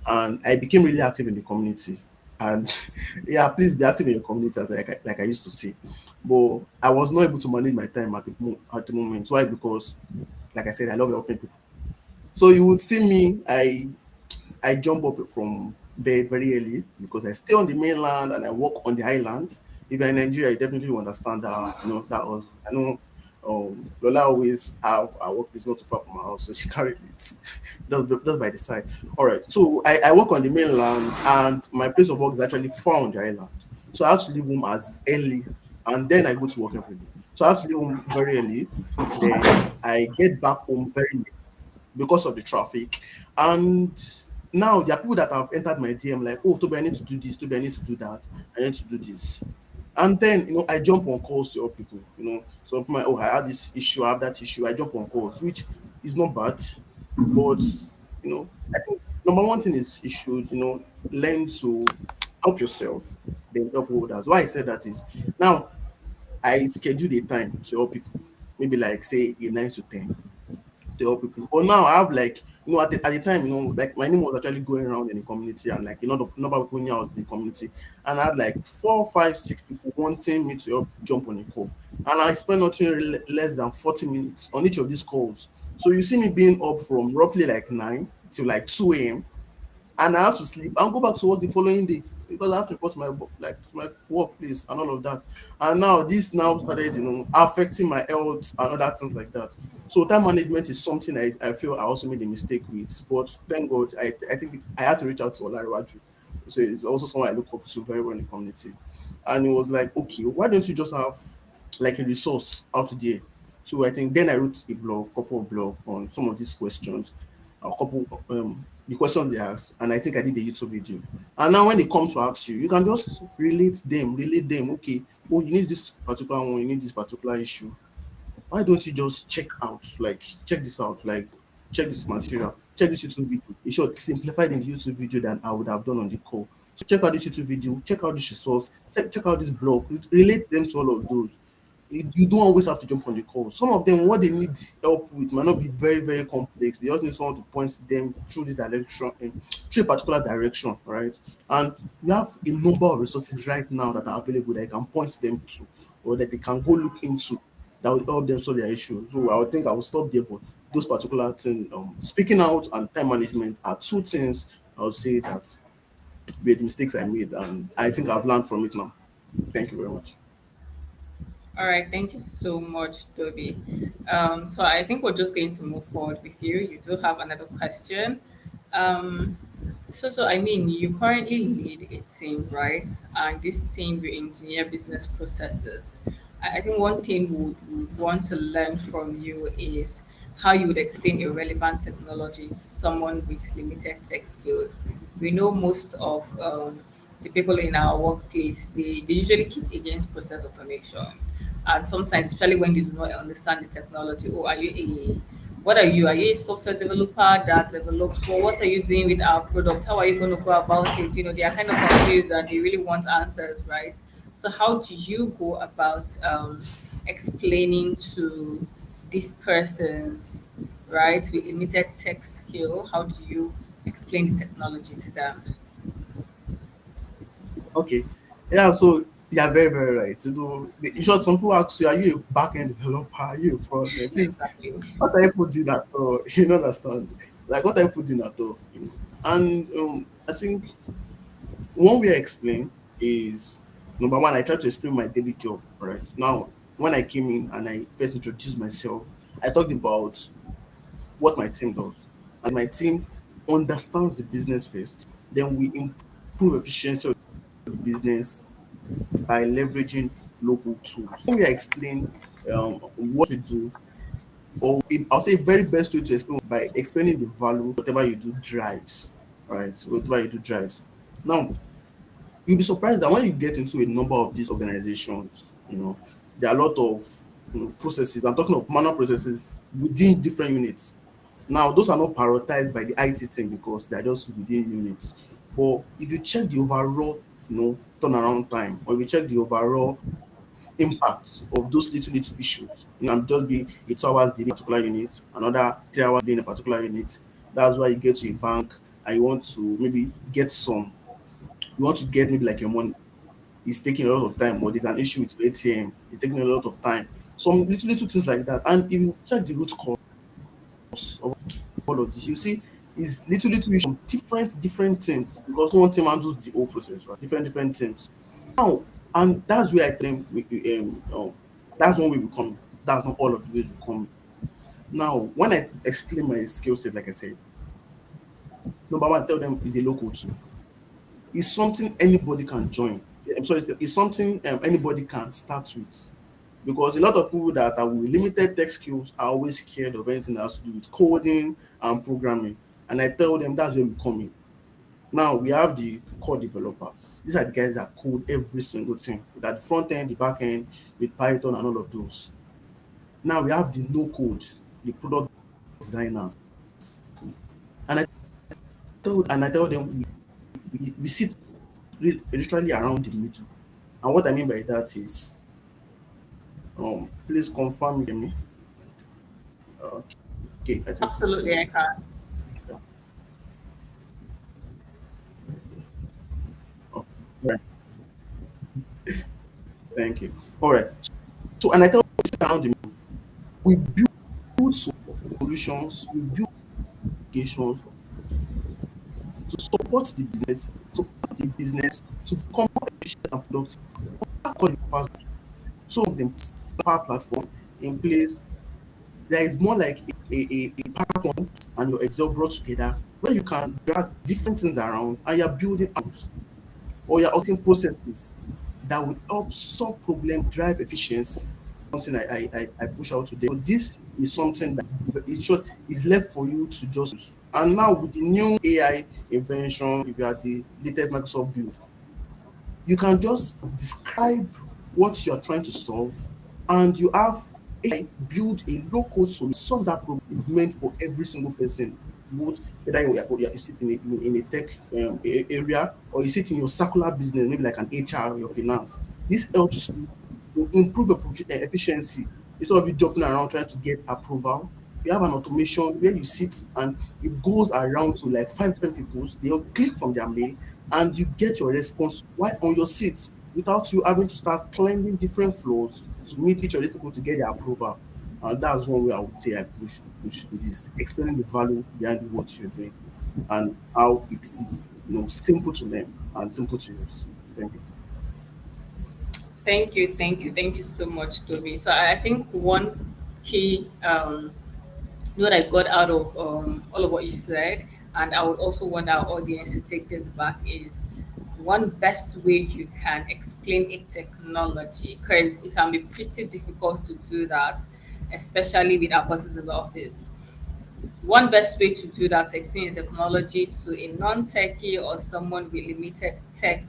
and I became really active in the community. And yeah, please be active in your community, as like I used to say. But I was not able to manage my time at the moment. Why? Because, like I said, I love helping people. So you would see me, I jump up from bed very early because I stay on the mainland and I work on the island. If you're in Nigeria, you definitely will understand that. That was, I know. Lola always have our work is not too far from our house, so she carried it just by the side. All right, so I work on the mainland, and my place of work is actually far on the island. So I have to leave home as early, and then I go to work every day. So I have to leave home very early, then I get back home very late because of the traffic. And now there are people that have entered my DM like, oh, Toby, I need to do this, Toby, I need to do that, I need to do this. And then, I jump on calls to help people. So oh, I have this issue, I have that issue, I jump on calls, which is not bad. But, I think number one thing is you should, learn to help yourself, then help others. Why I said that is, now I schedule a time to help people, maybe like say a 9 to 10 to help people. But now I have like at the time, like my name was actually going around in the community, and like number of people knew I was in the community, and I had like 4, 5, 6 people wanting me to help jump on a call, and I spent nothing less than 40 minutes on each of these calls. So you see me being up from roughly like 9 to like 2 a.m. and I have to sleep and go back to work the following day because I have to report to to my workplace and all of that. And now this now started, affecting my health and other things like that. So time management is something I feel I also made a mistake with. But thank God, I think I had to reach out to Olariwaju. So it's also someone I look up to very well in the community. And it was like, okay, why don't you just have like a resource out there? So I think then I wrote a blog, couple of blog on some of these questions, a couple the questions they ask, and I think I did a YouTube video. And now when they come to ask you, you can just relate them. Okay, oh, you need this particular one, you need this particular issue. Why don't you just check this out, like check this material, check this YouTube video. In short, simplified in the YouTube video than I would have done on the call. So check out this YouTube video, check out this resource, check out this blog, relate them to all of those. You don't always have to jump on the call. Some of them, what they need help with might not be very, very complex. They just need someone to point them through this direction, through a particular direction, right? And we have a number of resources right now that are available that you can point them to or that they can go look into that will help them solve their issue. So I would think I will stop there, but those particular things, speaking out and time management are two things I would say that were the mistakes I made, and I think I've learned from it now. Thank you very much.
All right, thank you so much, Toby. So I think we're just going to move forward with you. You do have another question. Um, so I mean, you currently lead a team, right? And this team, you engineer business processes. I think one thing we would want to learn from you is how you would explain a relevant technology to someone with limited tech skills. We know most of the people in our workplace, they usually keep against process automation. And sometimes, especially when they do not understand the technology, oh, are you a what are you? Are you a software developer that develops? Well, what are you doing with our product? How are you going to go about it? They are kind of confused and they really want answers, right? So, how do you go about explaining to these persons, right, with limited tech skill? How do you explain the technology to them?
Okay. Yeah, so you're very, very right. In short, some people ask you, are you a back-end developer? Are you a front-end? Please,
Exactly.
what are you putting at all? You don't understand. Like, what are you putting at all? And I think one way I explain is number one, I try to explain my daily job. Right now, when I came in and I first introduced myself, I talked about what my team does, and my team understands the business first. Then we improve efficiency of the business by leveraging local tools. When we explain what we do, I'll say very best way to explain by explaining the value whatever you do drives, right? Whatever you do drives. Now, you'll be surprised that when you get into a number of these organizations, there are a lot of processes. I'm talking of manual processes within different units. Now, those are not prioritized by the IT team because they're just within units. But if you check the overall, turnaround time, or if you check the overall impact of those little issues, I'm just be 8 hours delay in a particular unit, another 3 hours delay in a particular unit. That's why you get to a bank and you want to maybe you want to get maybe like your money. It's taking a lot of time, or there's an issue with ATM, it's taking a lot of time. Some little things like that. And if you check the root cause of all of this, you see it's little issues from different things because one team handles the whole process, right? Different things. Now, and that's where I think that's one way we come. That's not all of the ways we come. Now, when I explain my skill set, like I said, number one, I tell them is a local tool. It's something anybody can join. I'm sorry, it's something anybody can start with. Because a lot of people that are with limited tech skills are always scared of anything that has to do with coding and programming. And I tell them that's where we come in. Now we have the core developers. These are the guys that code every single thing. That the front end, the back end, with Python and all of those. Now we have the no code, the product designers. And I tell them we sit literally around the middle. And what I mean by that is please confirm me. Okay, I think
Absolutely, I can.
Right. Thank you. All right. So, and I tell you around the we build solutions, we build applications to support the business to become more efficient and productive. Call it so in Power Platform in place, there is more like a PowerPoint and your Excel brought together where you can drag different things around and you're building apps or you're auditing processes that would help solve problem, drive efficiency. Something I push out today. So this is something that is short is left for you to just use. And now with the new AI invention, if you are the latest Microsoft build, you can just describe what you're trying to solve and you have AI build a local solution solve that problem is meant for every single person, both whether you sit in a tech area or you sit in your circular business, maybe like an HR or your finance. This helps you to improve your efficiency instead of you jumping around trying to get approval. You have an automation where you sit and it goes around to like 5 different people. They'll click from their mail and you get your response right on your seat without you having to start climbing different floors to meet each of these people to get their approval. And that's one way I would say I push in this, explaining the value behind what you're doing and how it is simple to learn and simple to use. Thank you.
Thank you so much, Toby. So I think one key what I got out of all of what you said, and I would also want our audience to take this back is one best way you can explain a technology, because it can be pretty difficult to do that, especially with our bosses in the office. One best way to do that, to explain technology to a non-techie or someone with limited tech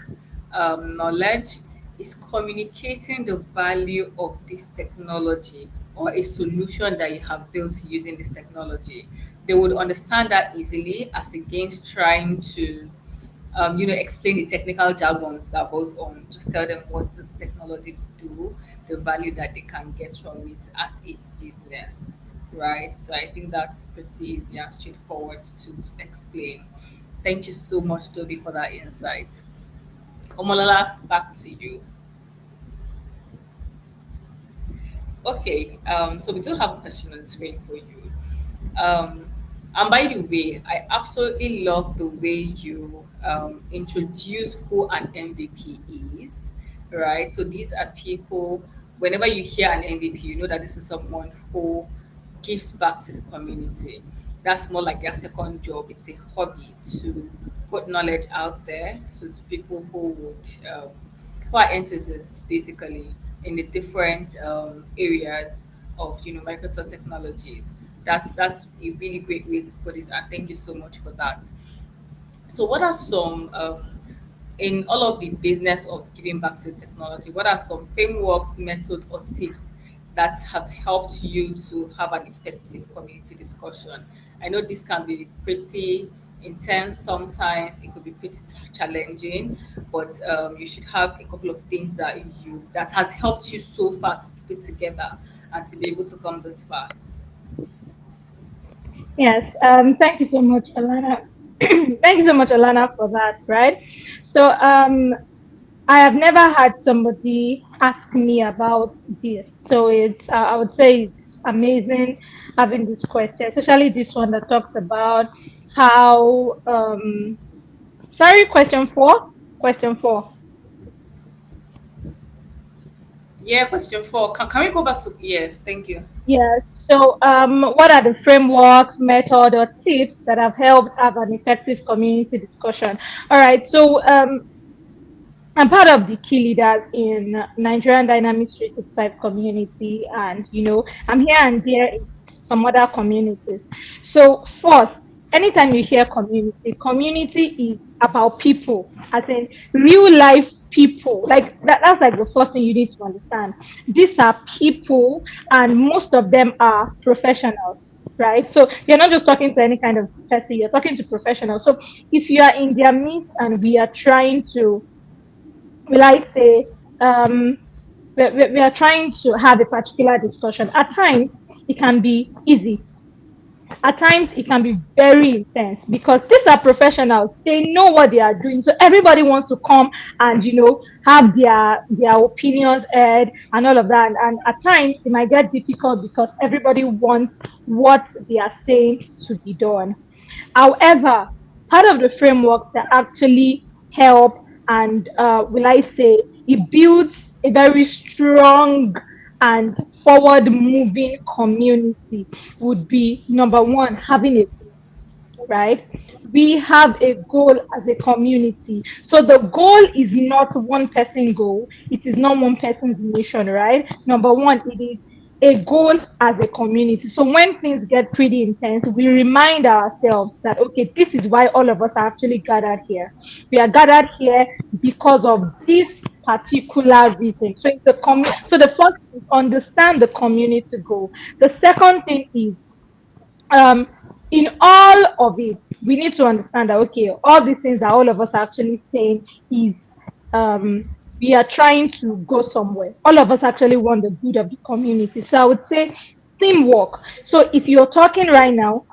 knowledge, is communicating the value of this technology or a solution that you have built using this technology. They would understand that easily as against trying to explain the technical jargons that goes on. Just tell them what this technology do, the value that they can get from it as a business, right? So I think that's pretty easy and straightforward to explain. Thank you so much, Toby, for that insight. Omolola, back to you. Okay, so we do have a question on the screen for you. Um, and by the way, I absolutely love the way you introduce who an MVP is, right? So these are people, whenever you hear an MVP, you know that this is someone who gives back to the community. That's more like their second job. It's a hobby to put knowledge out there to people who are enthusiasts basically in the different areas of Microsoft technologies. That's a really great way to put it, and thank you so much for that. So, what are some in all of the business of giving back to technology? What are some frameworks, methods, or tips that have helped you to have an effective community discussion? I know this can be pretty intense sometimes. It could be pretty challenging, but you should have a couple of things that has helped you so far to put together and to be able to come this far.
Yes, thank you so much, Alana. Thank you so much, Alana, for that, right? So, I have never had somebody ask me about this. So I would say it's amazing having this question, especially this one that talks about how, sorry, question 4.
Yeah, question 4. Can we go back to, yeah, thank you.
Yes. So, what are the frameworks, method, or tips that have helped have an effective community discussion? All right. So, I'm part of the key leaders in Nigerian Dynamics 365 community, and I'm here and there in some other communities. So, first, anytime you hear community is about people, as in real life people. Like that's like the first thing you need to understand. These are people, and most of them are professionals. Right, so you're not just talking to any kind of person, you're talking to professionals. So if you are in their midst and we are trying to, will I say, um, we are trying to have a particular discussion. At times, it can be easy. At times it can be very intense because these are professionals. They know what they are doing. So everybody wants to come and have their opinions heard and all of that. And at times it might get difficult because everybody wants what they are saying to be done. However, part of the framework that actually help and will I say it builds a very strong and forward moving community would be number one, having a right? We have a goal as a community. So the goal is not one person goal. It is not one person's mission, right? Number one, it is a goal as a community. So when things get pretty intense, we remind ourselves that, okay, this is why all of us are actually gathered here. We are gathered here because of this particular reason. So so the first is understand the community goal. The second thing is um in all of it we need to understand that okay, all these things that all of us are actually saying is we are trying to go somewhere. All of us actually want the good of the community. So I would say teamwork. So if you're talking right now,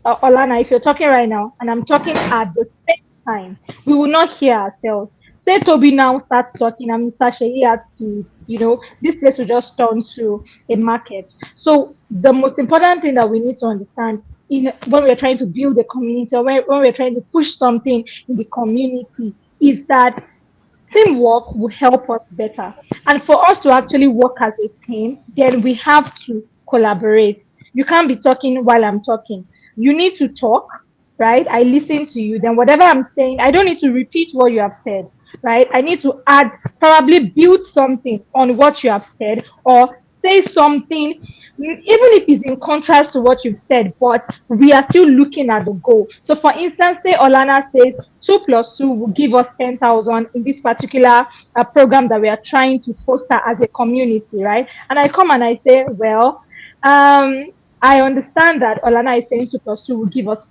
Olana, if you're talking right now and I'm talking at the same time, we will not hear ourselves. Say Toby now starts talking and Mr. Sheyi adds to it, this place will just turn to a market. So the most important thing that we need to understand when we're trying to build a community or when we're trying to push something in the community is that teamwork will help us better. And for us to actually work as a team, then we have to collaborate. You can't be talking while I'm talking. You need to talk, right? I listen to you. Then whatever I'm saying, I don't need to repeat what you have said, right? I need to add, probably build something on what you have said or say something, even if it's in contrast to what you've said, but we are still looking at the goal. So, for instance, say Olana says 2 plus 2 will give us 10,000 in this particular program that we are trying to foster as a community, right? And I come and I say, well, I understand that Olana is saying 2 plus 2 will give us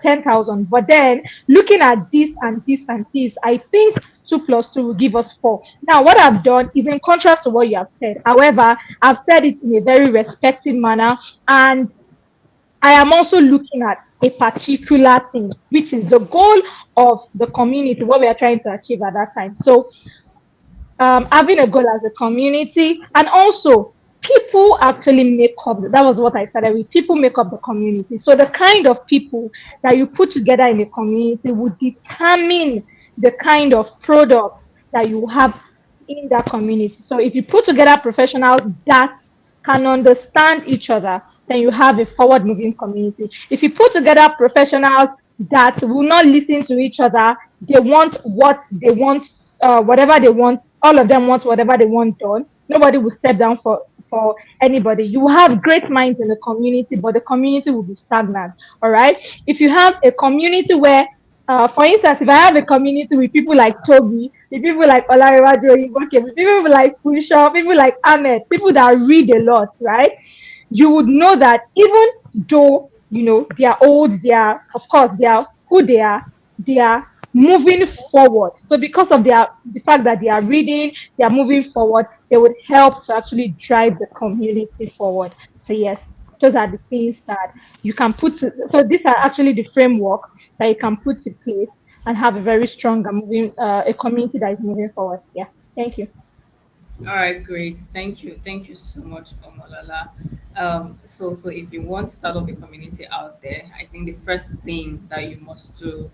10,000, but then looking at this and this and this, I think 2 plus 2 will give us 4. Now, what I've done is in contrast to what you have said. However, I've said it in a very respectful manner, and I am also looking at a particular thing, which is the goal of the community, what we are trying to achieve at that time. So, having a goal as a community, and also people actually make up, that was what I started with, people make up the community. So the kind of people that you put together in a community would determine the kind of product that you have in that community. So if you put together professionals that can understand each other, then you have a forward moving community. If you put together professionals that will not listen to each other, they want what they want, whatever they want, all of them want whatever they want done. Nobody will step down for anybody. You have great minds in the community, but the community will be stagnant. All right. If you have a community where for instance, if I have a community with people like Toby, with people like Olariwaju, with people like Pusha, people like Ahmed, people that read a lot, right? You would know that even though they are old, they are, of course, they are who they are moving forward. So because of the fact that they are reading, they are moving forward, they would help to actually drive the community forward. So yes, those are the things that you can put so these are actually the framework that you can put in place and have a very strong and moving a community that is moving forward. Yeah, thank you.
All right, great. Thank you so much, Omolala. So if you want to start up a community out there, I think the first thing that you must do,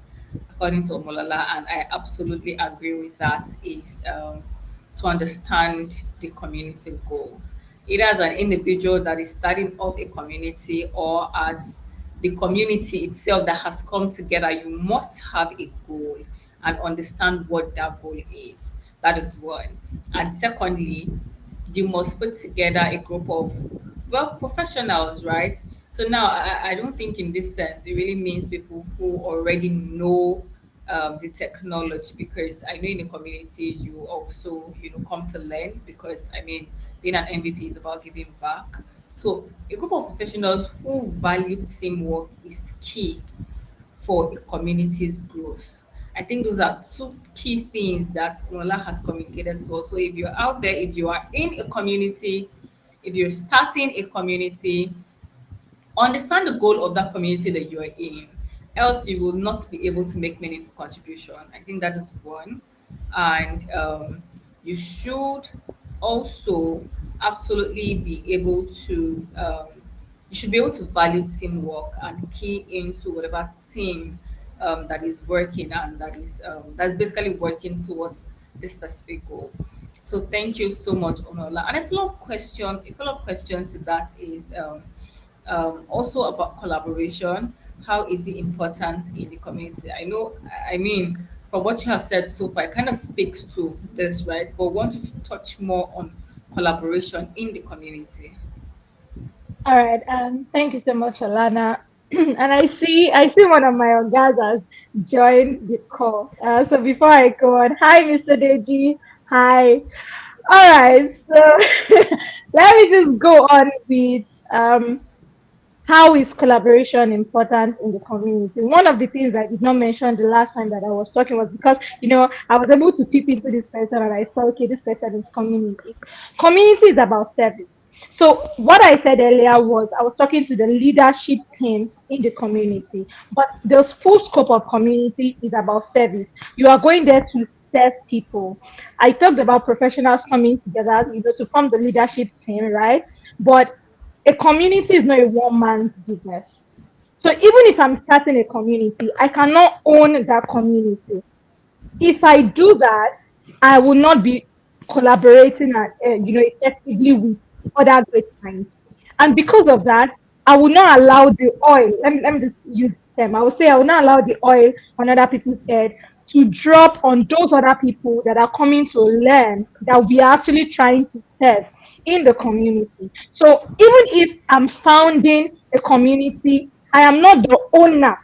according to Omolala, and I absolutely agree with that, is to understand the community goal. Either as an individual that is starting up a community or as the community itself that has come together, you must have a goal and understand what that goal is. That is one. And secondly, you must put together a group of, well, professionals, right? So now I don't think in this sense it really means people who already know the technology, because I know in the community you also come to learn, because I mean being an MVP is about giving back. So a group of professionals who value teamwork is key for a community's growth. I think those are two key things that Rola has communicated to us. So if you're out there, if you are in a community, if you're starting a community, Understand the goal of that community that you are in, else you will not be able to make meaningful contribution. I think that is one. And you should also absolutely be able to you should be able to value teamwork and key into whatever team that is working and that's basically working towards this specific goal. So thank you so much, Onola. And a follow-up question to that is also about collaboration. How is it important in the community? I know, I mean, from what you have said so far, it kind of speaks to this, right? But want you to touch more on collaboration in the community.
All right. Thank you so much, Alana. And I see one of my ogas has joined the call. So before I go on, hi, Mr. Deji. Hi. All right. So let me just go on with how is collaboration important in the community? One of the things I did not mention the last time that I was talking was because, I was able to peep into this person and I saw, okay, this person is community. Community is about service. So what I said earlier was I was talking to the leadership team in the community, but the full scope of community is about service. You are going there to serve people. I talked about professionals coming together, to form the leadership team, right? But a community is not a one man's business. So even if I'm starting a community, I cannot own that community. If I do that, I will not be collaborating effectively with other great minds. And because of that, I will not allow the oil. Let me just use them. I will say I will not allow the oil on other people's head to drop on those other people that are coming to learn that we are actually trying to serve in the community. So even if I'm founding a community, I am not the owner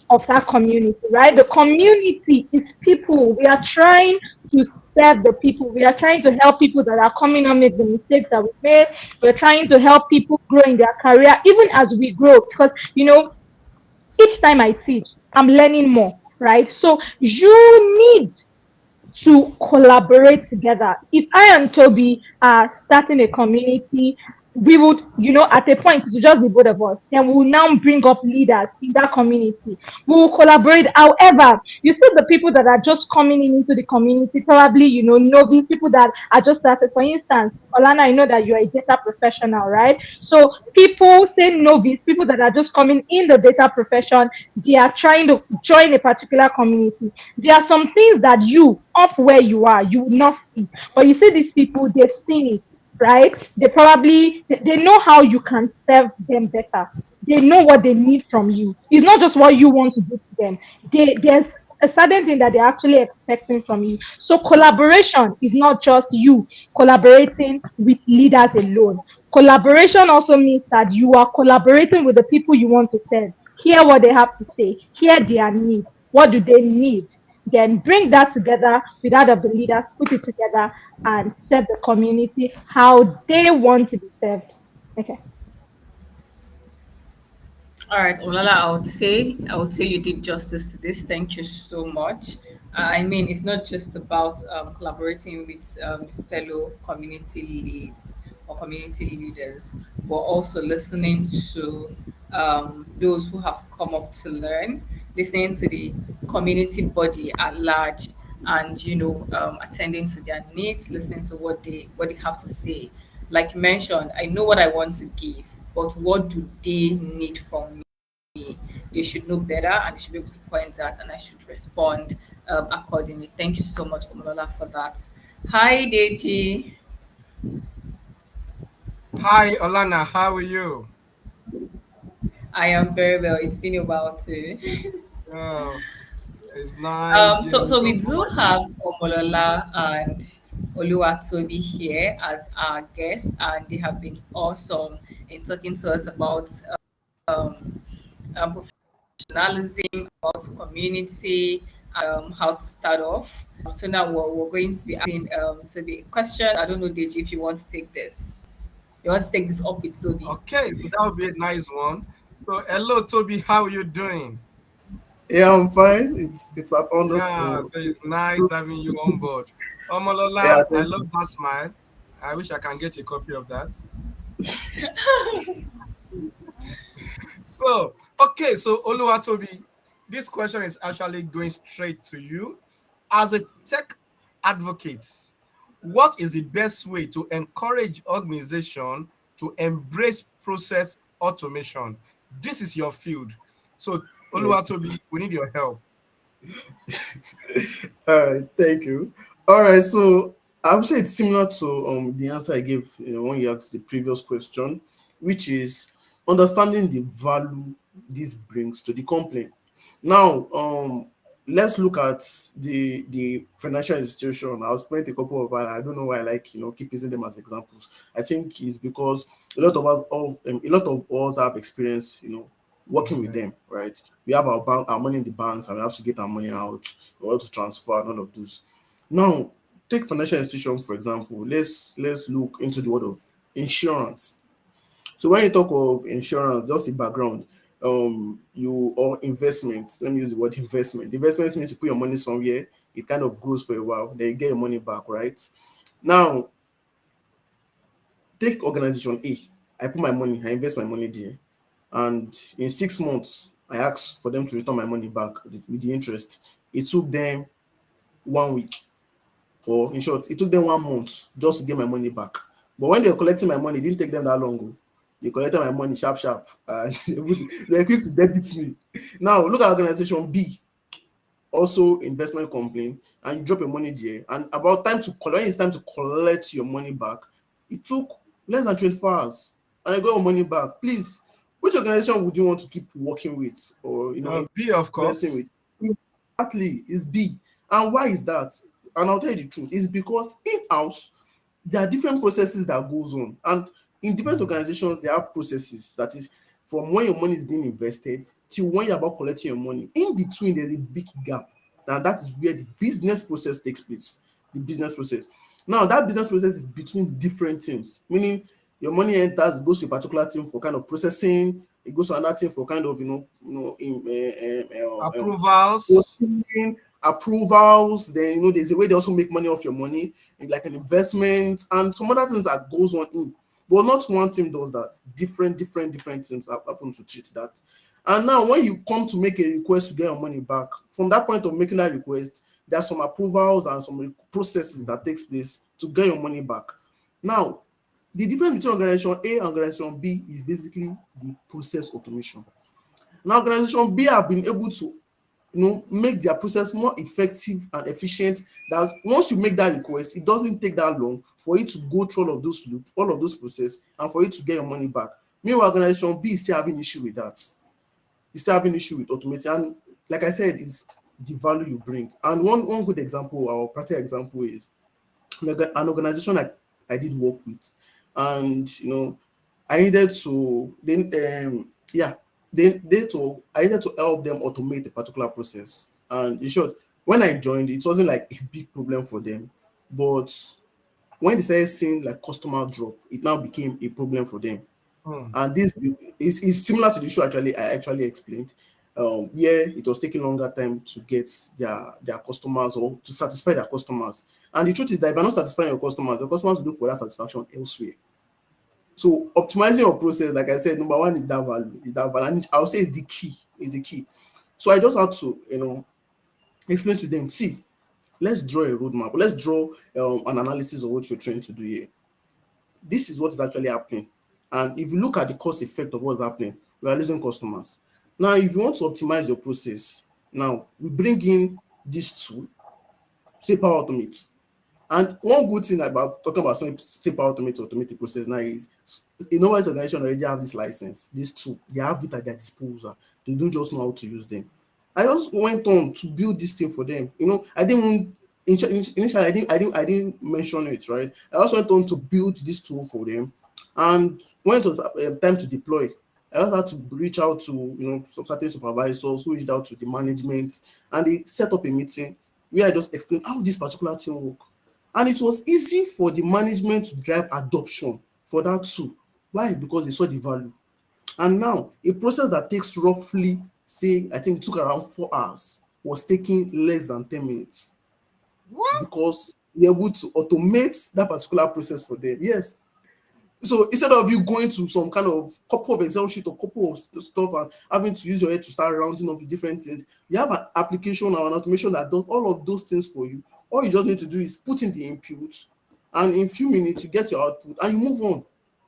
of that community, right? The community is people. We are trying to serve the people. We are trying to help people that are coming and make the mistakes that we made. We're trying to help people grow in their career, even as we grow, because each time I teach, I'm learning more, right? So you need to collaborate together. If I and Toby are starting a community, we would, at a point, to just be both of us. Then we will now bring up leaders in that community. We will collaborate. However, you see the people that are just coming in into the community, probably, novice people that are just started. For instance, Olana, I know that you are a data professional, right? So people say novice, people that are just coming in the data profession, they are trying to join a particular community. There are some things that you, up where you are, you will not see. But you see these people, they've seen it, right? They know how you can serve them better. They know what they need from you. It's not just what you want to do to them. There's a certain thing that they're actually expecting from you. So collaboration is not just you collaborating with leaders alone. Collaboration also means that you are collaborating with the people you want to serve. Hear what they have to say, hear their needs. What do they need? Then bring that together with that of the leaders, put it together and serve the community how they want to be served. Okay.
All right, Olala, I would say you did justice to this. Thank you so much. I mean, it's not just about collaborating with fellow community leads or community leaders, but also listening to those who have come up to learn, listening to the community body at large, and attending to their needs, listening to what they have to say. Like you mentioned, I know what I want to give, but what do they need from me? They should know better and they should be able to point that, and I should respond accordingly. Thank you so much, Omolola, for that. Hi, Deji.
Hi, Olana. How are you?
I am very well. It's been a while too.
Oh, it's nice.
So we do have Omolola and Oluwatobi here as our guests, and they have been awesome in talking to us about um, professionalism, about community, how to start off. So now we're going to be asking to be a question. I don't know, Deji, if you want to take this. You want to take this up with Toby?
Okay, so that would be a nice one. So, hello, Toby. How are you doing?
Yeah, I'm fine. It's an honor
Yeah,
to.
so it's nice having you on board.
Yeah,
Omolola, I
thank
love
you.
that smile. I wish I can get a copy of that. So, okay, so Oluwatobi, this question is actually going straight to you. As a tech advocate, what is the best way to encourage organization to embrace process automation? This is your field. So, Oluwatobi, we need your help.
All right, thank you. All right, so I would say it's similar to the answer I gave when you asked the previous question, which is understanding the value this brings to the company. Now, let's look at the financial institution. I'll spend a couple of I don't know why I like keep using them as examples. I think it's because a lot of us have experience working with them, right? We have our money in the banks and we have to get our money out, we want to transfer and all of those. Now, take financial institution for example. Let's look into the world of insurance. So when you talk of insurance, just the background, you or investments. Let me use the word investment. Investment means you put your money somewhere, it kind of grows for a while, then you get your money back, right? Now, take organization A. I put my money, I invest my money there, and in 6 months, I asked for them to return my money back with the interest. It took them 1 week, or in short, it took them 1 month just to get my money back. But when they were collecting my money, it didn't take them that long. Oh. They collected my money sharp, sharp, and they were quick to debit me. Now, look at organization B, also investment company, and you drop your money there, and about time to collect, when it's time to collect your money back, it took less than 24 hours, and I got your money back. Please, which organization would you want to keep working with, or
B, of
investing
course.
with? Exactly, it's B. And why is that? And I'll tell you the truth. It's because in-house, there are different processes that goes on, and in different organizations, they have processes that is from when your money is being invested till when you're about collecting your money. In between, there's a big gap. Now, that is where the business process takes place. The business process. Now, that business process is between different teams, meaning your money enters, it goes to a particular team for kind of processing, it goes to another team for kind of
Approvals.
Approvals. Then there's a way they also make money off your money, like an investment and some other things that goes on in. But not one team does that. Different teams happen to treat that. And now when you come to make a request to get your money back, from that point of making that request, there's some approvals and some processes that takes place to get your money back. Now, the difference between organization A and organization B is basically the process automation. Now, organization B have been able to make their process more effective and efficient, that once you make that request, it doesn't take that long for you to go through all of those loops, all of those processes, and for you to get your money back. Meanwhile, organization B is still having issue with that. It's still having issue with automating. And like I said, it's the value you bring. And one good example, our practical example, is an organization I did work with. And I needed to I needed to help them automate a particular process. And in short, when I joined, it wasn't like a big problem for them. But when they started seeing like customer drop, it now became a problem for them. And this is similar to the issue I actually explained. It was taking longer time to get their customers, or to satisfy their customers. And the truth is that if you're not satisfying your customers will look for that satisfaction elsewhere. So optimizing your process, like I said, number one is that value. And I'll say it's the key. It's the key. So I just had to, explain to them, see, let's draw a roadmap. Let's draw an analysis of what you're trying to do here. This is what is actually happening. And if you look at the cost effect of what's happening, we are losing customers. Now, if you want to optimize your process, now we bring in this tool, say Power Automate. And one good thing about talking about something, say Power Automate to automate the process now is, normal organization already have this license, this tool, they have it at their disposal. They don't just know how to use them. I just went on to build this thing for them. I didn't initially I didn't mention it, right? I also went on to build this tool for them, and when it was time to deploy, I also had to reach out to some certain supervisors who reached out to the management, and they set up a meeting where I just explained how this particular thing work, and it was easy for the management to drive adoption for that tool. Why? Because they saw the value. And now a process that takes roughly, say, I think it took around 4 hours, was taking less than 10 minutes.
What?
Because we're able to automate that particular process for them. Yes. So instead of you going to some kind of couple of Excel sheet or couple of stuff and having to use your head to start rounding up with different things, you have an application or an automation that does all of those things for you. All you just need to do is put in the input, and in few minutes you get your output and you move on.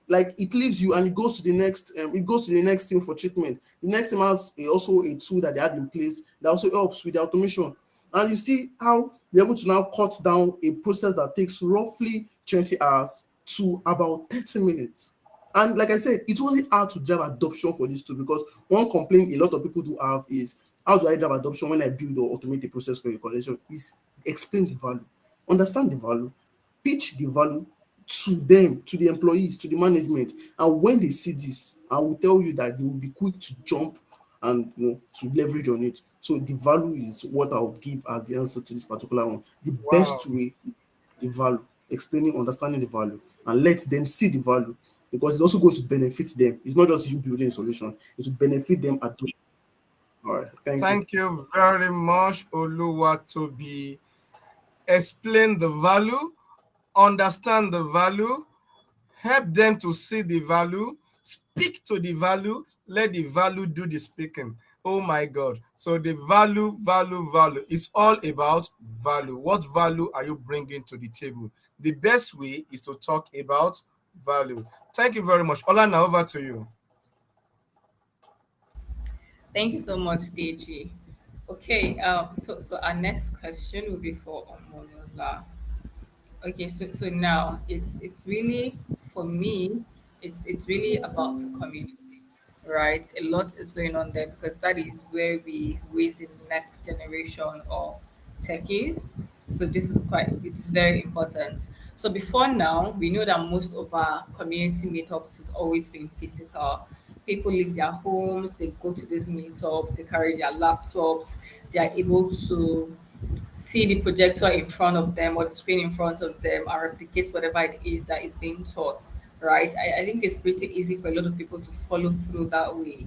Like it leaves you and it goes to the next it goes to the next team for treatment. The next team has also a tool that they had in place that also helps with the automation. And you see how you're able to now cut down a process that takes roughly 20 hours to about 30 minutes. And like I said, it wasn't hard to drive adoption for this tool, because one complaint a lot of people do have is, how do I drive adoption when I build or automate a process for a collection? Is explain the value, understand the value, pitch the value to them, to the employees, to the management. And when they see this, I will tell you that they will be quick to jump and to leverage on it. So the value is what I would give as the answer to this particular one. The
Wow.
best way is the value, explaining, understanding the value, and let them see the value, because it's also going to benefit them. It's not just you building a solution; it will benefit them at all. All right, thank you.
Thank you very much, Oluwatobi. Explain the value, understand the value, help them to see the value, speak to the value, let the value do the speaking. Oh my God. So the value is all about value. What value are you bringing to the table? The best way is to talk about value. Thank you very much. Olana, over to you.
Thank you so much, DG. Okay, so our next question will be for Omolola. Okay, so now it's really, for me, it's really about the community, right? A lot is going on there because that is where we raise the next generation of techies. So this is it's very important. So before now, we know that most of our community meetups has always been physical. People leave their homes, they go to these meetups, they carry their laptops, they are able to see the projector in front of them or the screen in front of them and replicate whatever it is that is being taught, right? I think it's pretty easy for a lot of people to follow through that way.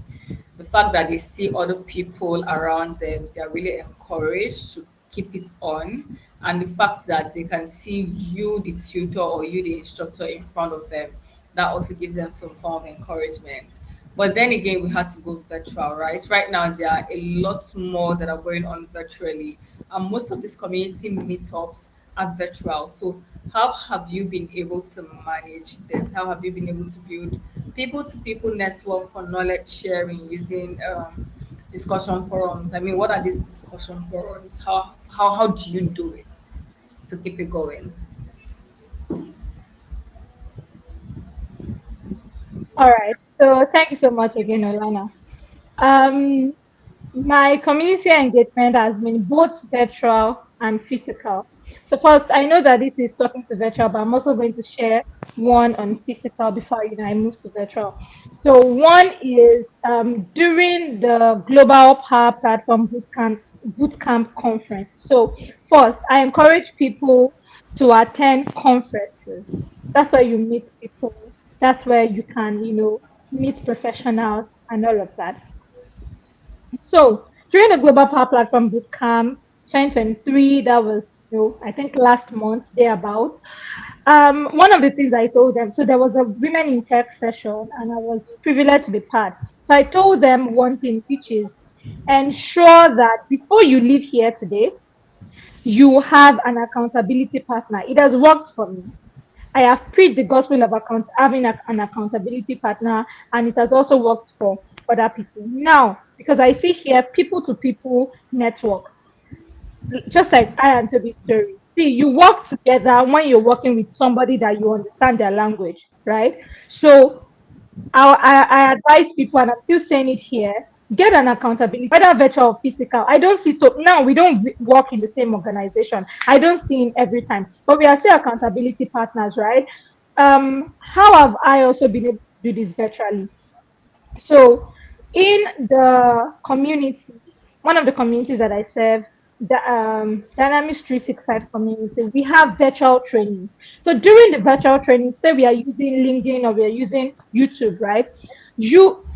The fact that they see other people around them, they are really encouraged to keep it on. And the fact that they can see you, the tutor, or you, the instructor, in front of them, that also gives them some form of encouragement. But then again, we had to go virtual, right? Right now, there are a lot more that are going on virtually. And most of these community meetups are virtual. So, how have you been able to manage this? How have you been able to build people to people network for knowledge sharing using discussion forums? I mean, what are these discussion forums? How do you do it to keep it going?
All right. So thank you so much again, Olana. Um, my community engagement has been both virtual and physical. So first, I know that this is talking to virtual, but I'm also going to share one on physical before I move to virtual. So one is during the Global Power Platform Bootcamp conference. So first, I encourage people to attend conferences. That's where you meet people. That's where you can, meet professionals and all of that. So during the Global Power Platform Bootcamp 2023, that was, I think last month, thereabout. One of the things I told them, so there was a women in tech session, and I was privileged to be part. So I told them one thing, which is ensure that before you leave here today, you have an accountability partner. It has worked for me. I have preached the gospel of having an accountability partner, and it has also worked for other people. Now, because I see here people to people network, just like I and Toby's story. See, you work together when you're working with somebody that you understand their language, right? So I advise people, and I'm still saying it here, get an accountability, whether virtual or physical. I don't see, so now we don't work in the same organization. I don't see him every time, but we are still accountability partners, right? How have I also been able to do this virtually? So, in the community, one of the communities that I serve, the Dynamics 365 community, we have virtual training. So during the virtual training, say we are using LinkedIn or we are using YouTube, right?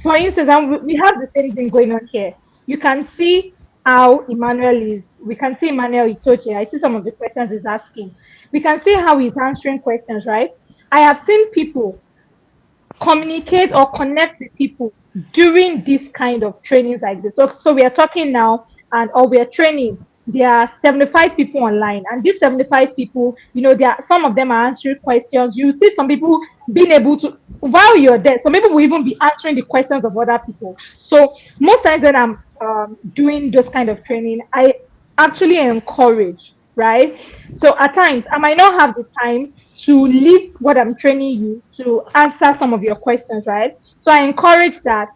For instance, and we have the same thing going on here. You can see how Emmanuel is. We can see Emmanuel Itoche. I see some of the questions he's asking. We can see how he's answering questions, right? I have seen people communicate or connect with people during this kind of trainings like this. So we are talking now, and or we are training. There are 75 people online, and these 75 people, there are, some of them are answering questions. You see some people being able to, while you're there, some people will even be answering the questions of other people. So most times when I'm doing those kind of training, I actually encourage, right? So at times I might not have the time to leave what I'm training you to answer some of your questions, right? So I encourage that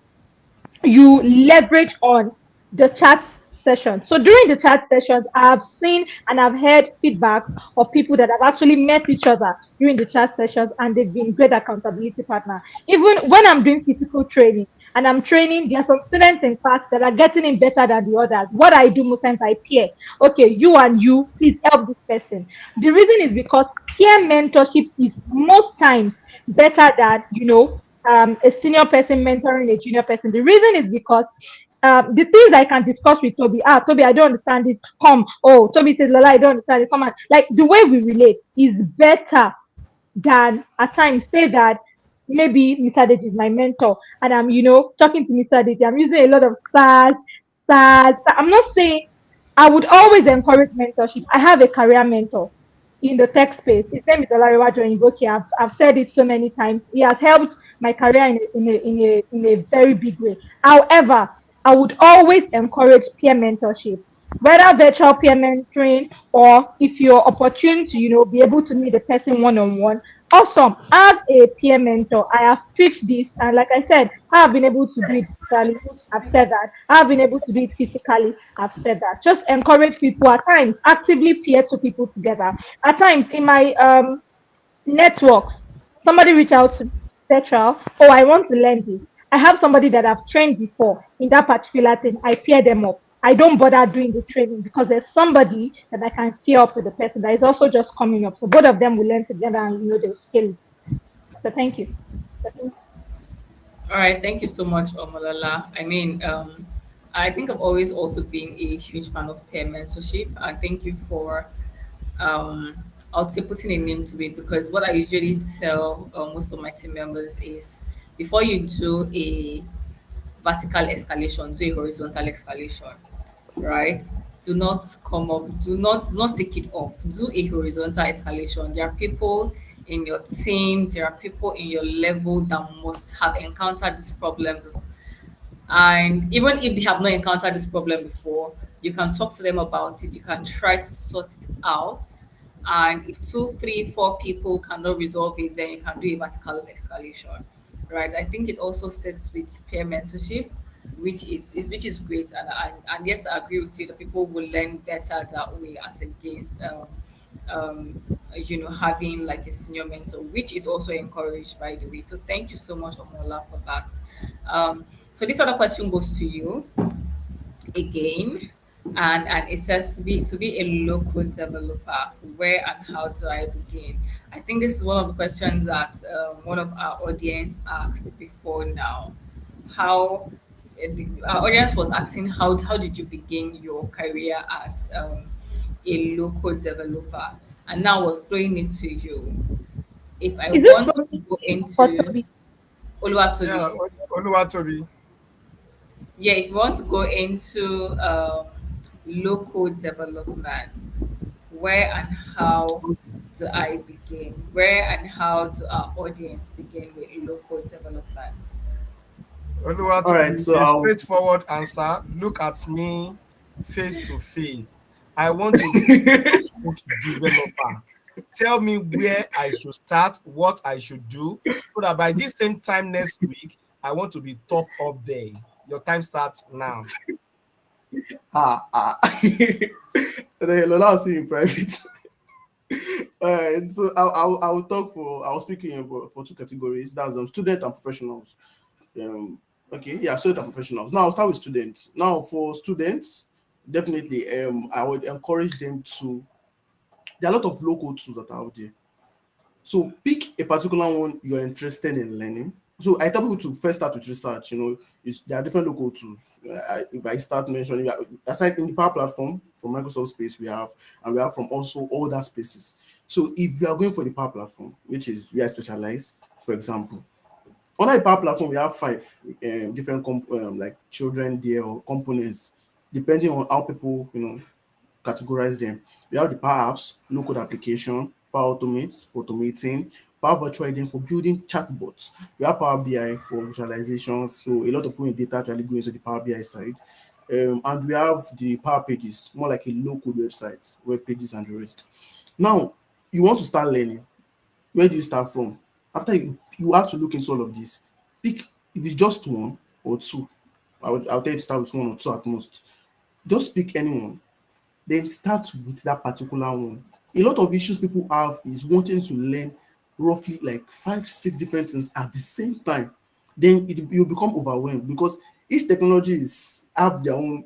you leverage on the chat session. So during the chat sessions, I've seen and I've heard feedbacks of people that have actually met each other during the chat sessions, and they've been great accountability partner. Even when I'm doing physical training and I'm training, there are some students in class that are getting in better than the others. What I do most times, I peer. Okay, you and you, please help this person. The reason is because peer mentorship is most times better than, a senior person mentoring a junior person. The reason is because the things I can discuss with Toby, Toby, I don't understand this. Come, oh, Toby says, Lola, I don't understand it. Come on, like the way we relate is better than at times say that maybe Mr. Deji is my mentor and I'm, talking to Mr. Deji. I'm using a lot of SARS. I'm not saying I would always encourage mentorship. I have a career mentor in the tech space. His name is Olariwa Joyinboke. I've said it so many times. He has helped my career in a very big way. However, I would always encourage peer mentorship, whether virtual peer mentoring or if you're opportune to, be able to meet the person one-on-one. Awesome. As a peer mentor, I have preached this, and like I said, I have been able to do it digitally. I've said that. I have been able to do it physically. I've said that. Just encourage people at times, actively peer to people together. At times in my networks, somebody reach out to me, virtual, oh, I want to learn this. I have somebody that I've trained before in that particular thing. I pair them up. I don't bother doing the training because there's somebody that I can pair up with the person that is also just coming up. So both of them will learn together and they'll scale it. So thank you.
All right, thank you so much, Omolola. I mean, I think I've always also been a huge fan of peer mentorship, and thank you for, I'll say, putting a name to it, because what I usually tell most of my team members is before you do a vertical escalation, do a horizontal escalation, right? Do not come up, do not take it up. Do a horizontal escalation. There are people in your team, there are people in your level that must have encountered this problem before. And even if they have not encountered this problem before, you can talk to them about it. You can try to sort it out. And if two, three, four people cannot resolve it, then you can do a vertical escalation, right? I think it also sets with peer mentorship, which is great. And yes, I agree with you. The people will learn better that way as against having like a senior mentor, which is also encouraged, by the way. So thank you so much, Omola, for that. So this other question goes to you again, and it says to be a local developer, where and how do I begin? I think this is one of the questions that one of our audience asked before now. How our audience was asking, how did you begin your career as a local developer? And now we're throwing it to you. If I
Is this
want
for
to go
for
into
Toby?
Yeah,
Oluwatobi,
Oluwatobi.
yeah, if you want to go into local development, where and how do I begin? Where and how do our audience begin with local development?
All
Oluwatobi,
right, so
a
I'll
straightforward answer. Look at me face to face. I want to be a good developer. Tell me where I should start, what I should do, so that by this same time next week, I want to be top up there. Your time starts now.
Lola, I'll see you in private. All right, so I will talk for, I was speaking for two categories. That's student and professionals. Okay, yeah, student and professionals. Now I'll start with students. Now for students, definitely, I would encourage them to. There are a lot of local tools that are out there. So pick a particular one you're interested in learning. So I tell people to first start with research. There are different local tools. If I start mentioning, aside in the Power Platform from Microsoft Space, we have from also other spaces. So if you are going for the Power Platform, which is we are specialized, for example, On a Power Platform, we have five different like children there or components, depending on how people categorize them. We have the Power Apps, low code application, Power Automate for automating, Power Virtual Agent for building chatbots. We have Power BI for visualization. So a lot of people in data actually go into the Power BI side. And we have the Power Pages, more like a low code website, web pages and the rest. Now, you want to start learning. Where do you start from? After you have to look into all of this. Pick if it's just one or two. I'll tell you to start with one or two at most. Just pick anyone, then start with that particular one. A lot of issues people have is wanting to learn roughly like 5, 6 different things at the same time. Then you become overwhelmed because each technology is have their own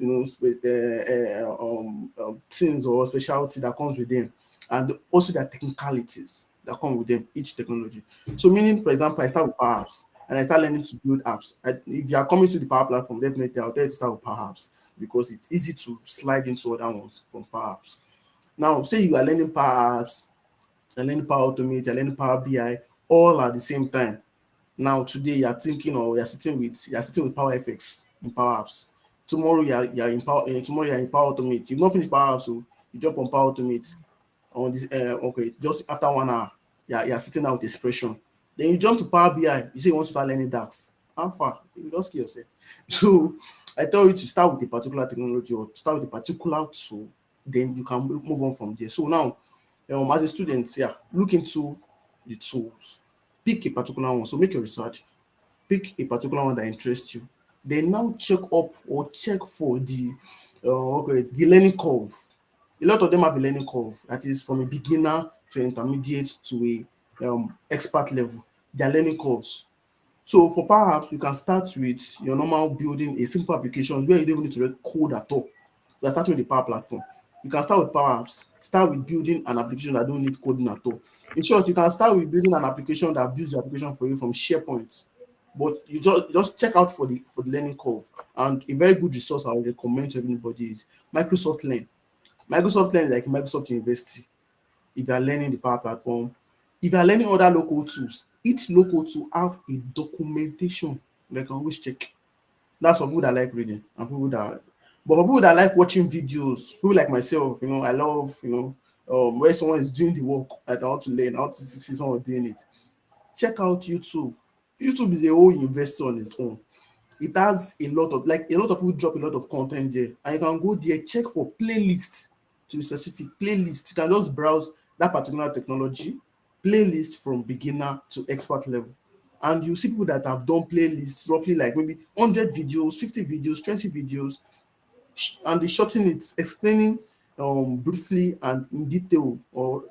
things or specialty that comes with them, and also their technicalities that come with them, each technology. So meaning, for example, I start with Power Apps and I start learning to build apps. If you are coming to the Power Platform, definitely I'll tell you to start with Power Apps because it's easy to slide into other ones from Power Apps. Now, say you are learning Power Apps, you're learning Power Automate, you're learning Power BI, all at the same time. Now, today you're thinking or you're sitting with Power FX in Power Apps. Tomorrow you're in tomorrow you're in Power Automate. You've not finished Power Apps, so you jump on Power Automate on this. Okay, just after 1 hour, you're sitting out with expression. Then you jump to Power BI. You say you want to start learning DAX. How far? You don't scare yourself. So I tell you to start with a particular technology or start with a particular tool, then you can move on from there. So now, as a student, look into the tools, pick a particular one. So make your research, pick a particular one that interests you. Then now check up or check for the learning curve. A lot of them have a learning curve that is from a beginner to intermediate to a expert level. Their learning curves. So for Power Apps, you can start with your normal building a simple application where you don't even need to write code at all. You are starting with the Power Platform. You can start with Power Apps, start with building an application that don't need coding at all. In short, you can start with building an application that builds the application for you from SharePoint. But you just check out for the learning curve. And a very good resource I would recommend to everybody is Microsoft Learn. Microsoft Learn is like Microsoft University. If you are learning the Power Platform, if you are learning other local tools, each local tool have a documentation they can always check. That's for people that like reading and but for people that like watching videos, people like myself, I love, where someone is doing the work that I want to learn, I want to see someone doing it. Check out YouTube. YouTube is a whole investor on its own. It has a lot of people drop a lot of content there, and you can go there, check for playlists, to specific playlists. You can just browse that particular technology playlist from beginner to expert level, and you see people that have done playlists roughly like maybe 100 videos, 50 videos, 20 videos, and they shorten it, explaining briefly and in detail or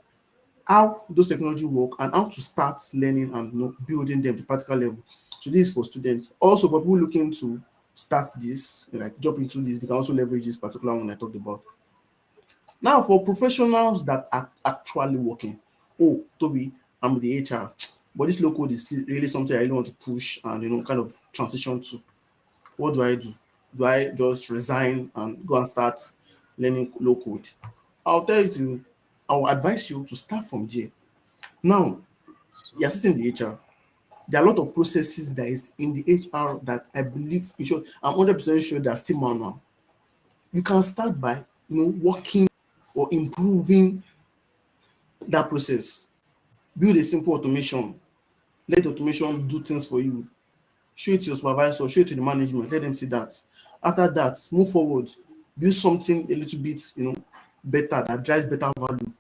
how those technology work and how to start learning and building them to practical level. So this is for students. Also for people looking to start this, like jump into this, they can also leverage this particular one I talked about. Now for professionals that are actually working, oh Toby, I'm the HR, but this low code is really something I really want to push and kind of transition to. What do I do? Do I just resign and go and start learning low code? I'll advise you to start from there. Now, you're sitting in the HR. There are a lot of processes that is in the HR that I believe, in short, I'm 100% sure they're still manual. You can start by, working or improving that process. Build a simple automation. Let the automation do things for you. Show it to your supervisor, show it to the management, let them see that. After that, move forward. Build something a little bit, better, that drives better value,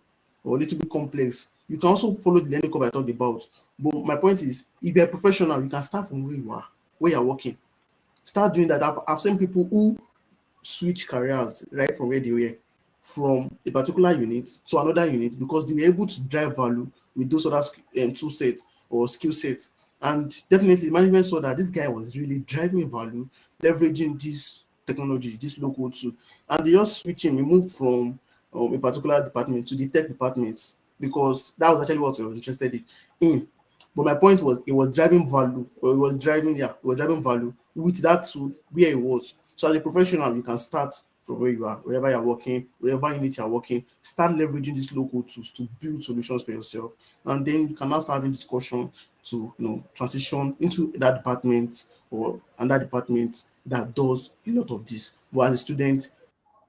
or a little bit complex. You can also follow the learning curve I talked about. But my point is, if you're a professional, you can start from where you are, where you're working. Start doing that. I've seen people who switch careers right from where they were, from a particular unit to another unit, because they were able to drive value with those other tool sets or skill sets. And definitely management saw that this guy was really driving value, leveraging this technology, this local tool. And they just switching, we moved from a particular department to the tech department because that was actually what I was interested in. But my point was, it was driving value, or it was driving value with that tool where it was. So as a professional, you can start from where you are, wherever you're working, wherever unit you're working, start leveraging these local tools to build solutions for yourself. And then you can now start having discussion to transition into that department or another department that does a lot of this. But as a student,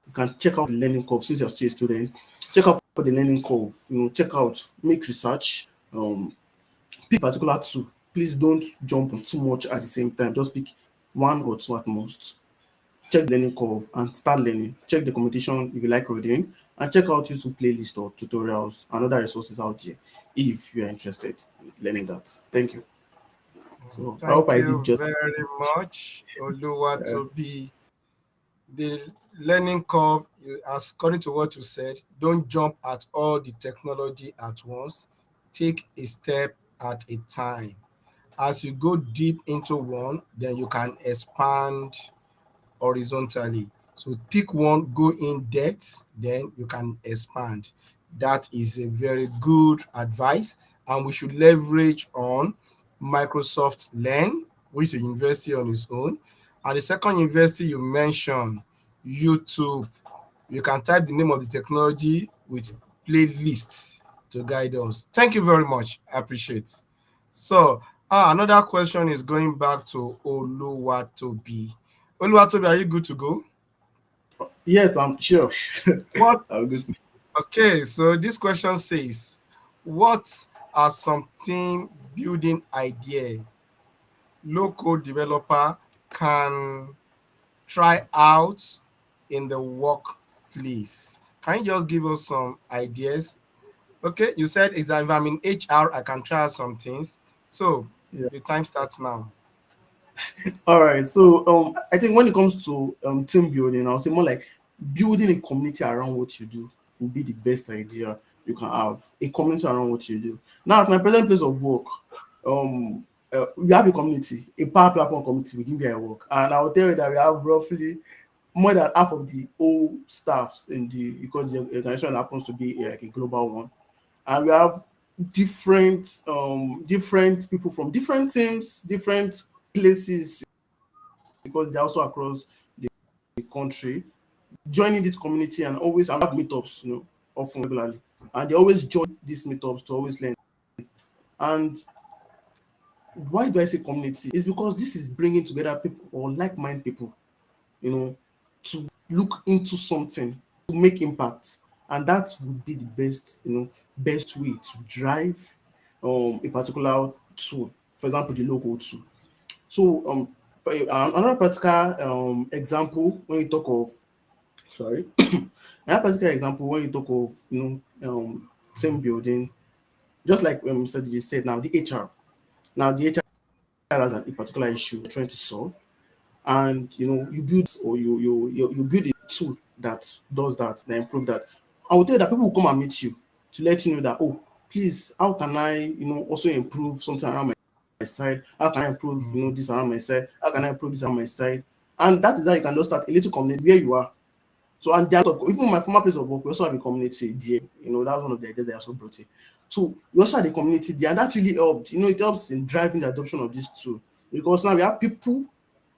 you can check out the learning curve since you're still a student. Check out for the learning curve. Check out, make research. Pick a particular two. Please don't jump on too much at the same time. Just pick one or two at most. Check the learning curve and start learning. Check the competition if you like reading, and check out YouTube playlist or tutorials and other resources out there if you are interested in learning that. Thank you. So I hope
Thank
I did
you
just.
very much, Oluwatobi. The learning curve, as according to what you said, don't jump at all the technology at once. Take a step at a time. As you go deep into one, then you can expand horizontally. So pick one, go in depth, then you can expand. That is a very good advice, and we should leverage on Microsoft Learn, which is a university on its own. And the second university you mentioned, YouTube. You can type the name of the technology with playlists to guide us. Thank you very much. I appreciate. So another question is going back to Oluwatobi. Oluwatobi, are you good to go?
Yes, I'm sure.
What?
I'm good to
Okay, so this question says, what are some team building idea local developer can try out in the workplace? Can you just give us some ideas? Okay, you said if I'm in HR, I can try out some things. So
Yeah.
the time starts now.
All right. So I think when it comes to team building, I'll say more like building a community around what you do would be the best idea you can have. A community around what you do. Now, at my present place of work, we have a community, a power platform community within where I work, and I'll tell you that we have roughly more than half of the old staffs in the because the organization happens to be like a global one, and we have different people from different teams, different places because they're also across the country, joining this community and always have meetups, often regularly. And they always join these meetups to always learn. And why do I say community? It's because this is bringing together people or like-minded people, to look into something, to make impact. And that would be the best way to drive a particular tool, for example, the logo tool. So another practical example when you talk of another practical example when you talk of team building, just like Mr. DJ said, now the HR. Now the HR has a particular issue they're trying to solve, and you build or you build a tool that does that improve that. I will tell you that people will come and meet you to let you know that, oh, please, how can I also improve something around my side? How can I improve this around my side? How can I improve this around my side? And that is how you can just start a little community where you are. So, and there are a lot of, even my former place of work, we also have a community there. That's one of the ideas that I also brought in. So we also had a community there, and that really helped. It helps in driving the adoption of this tool, because now we have people.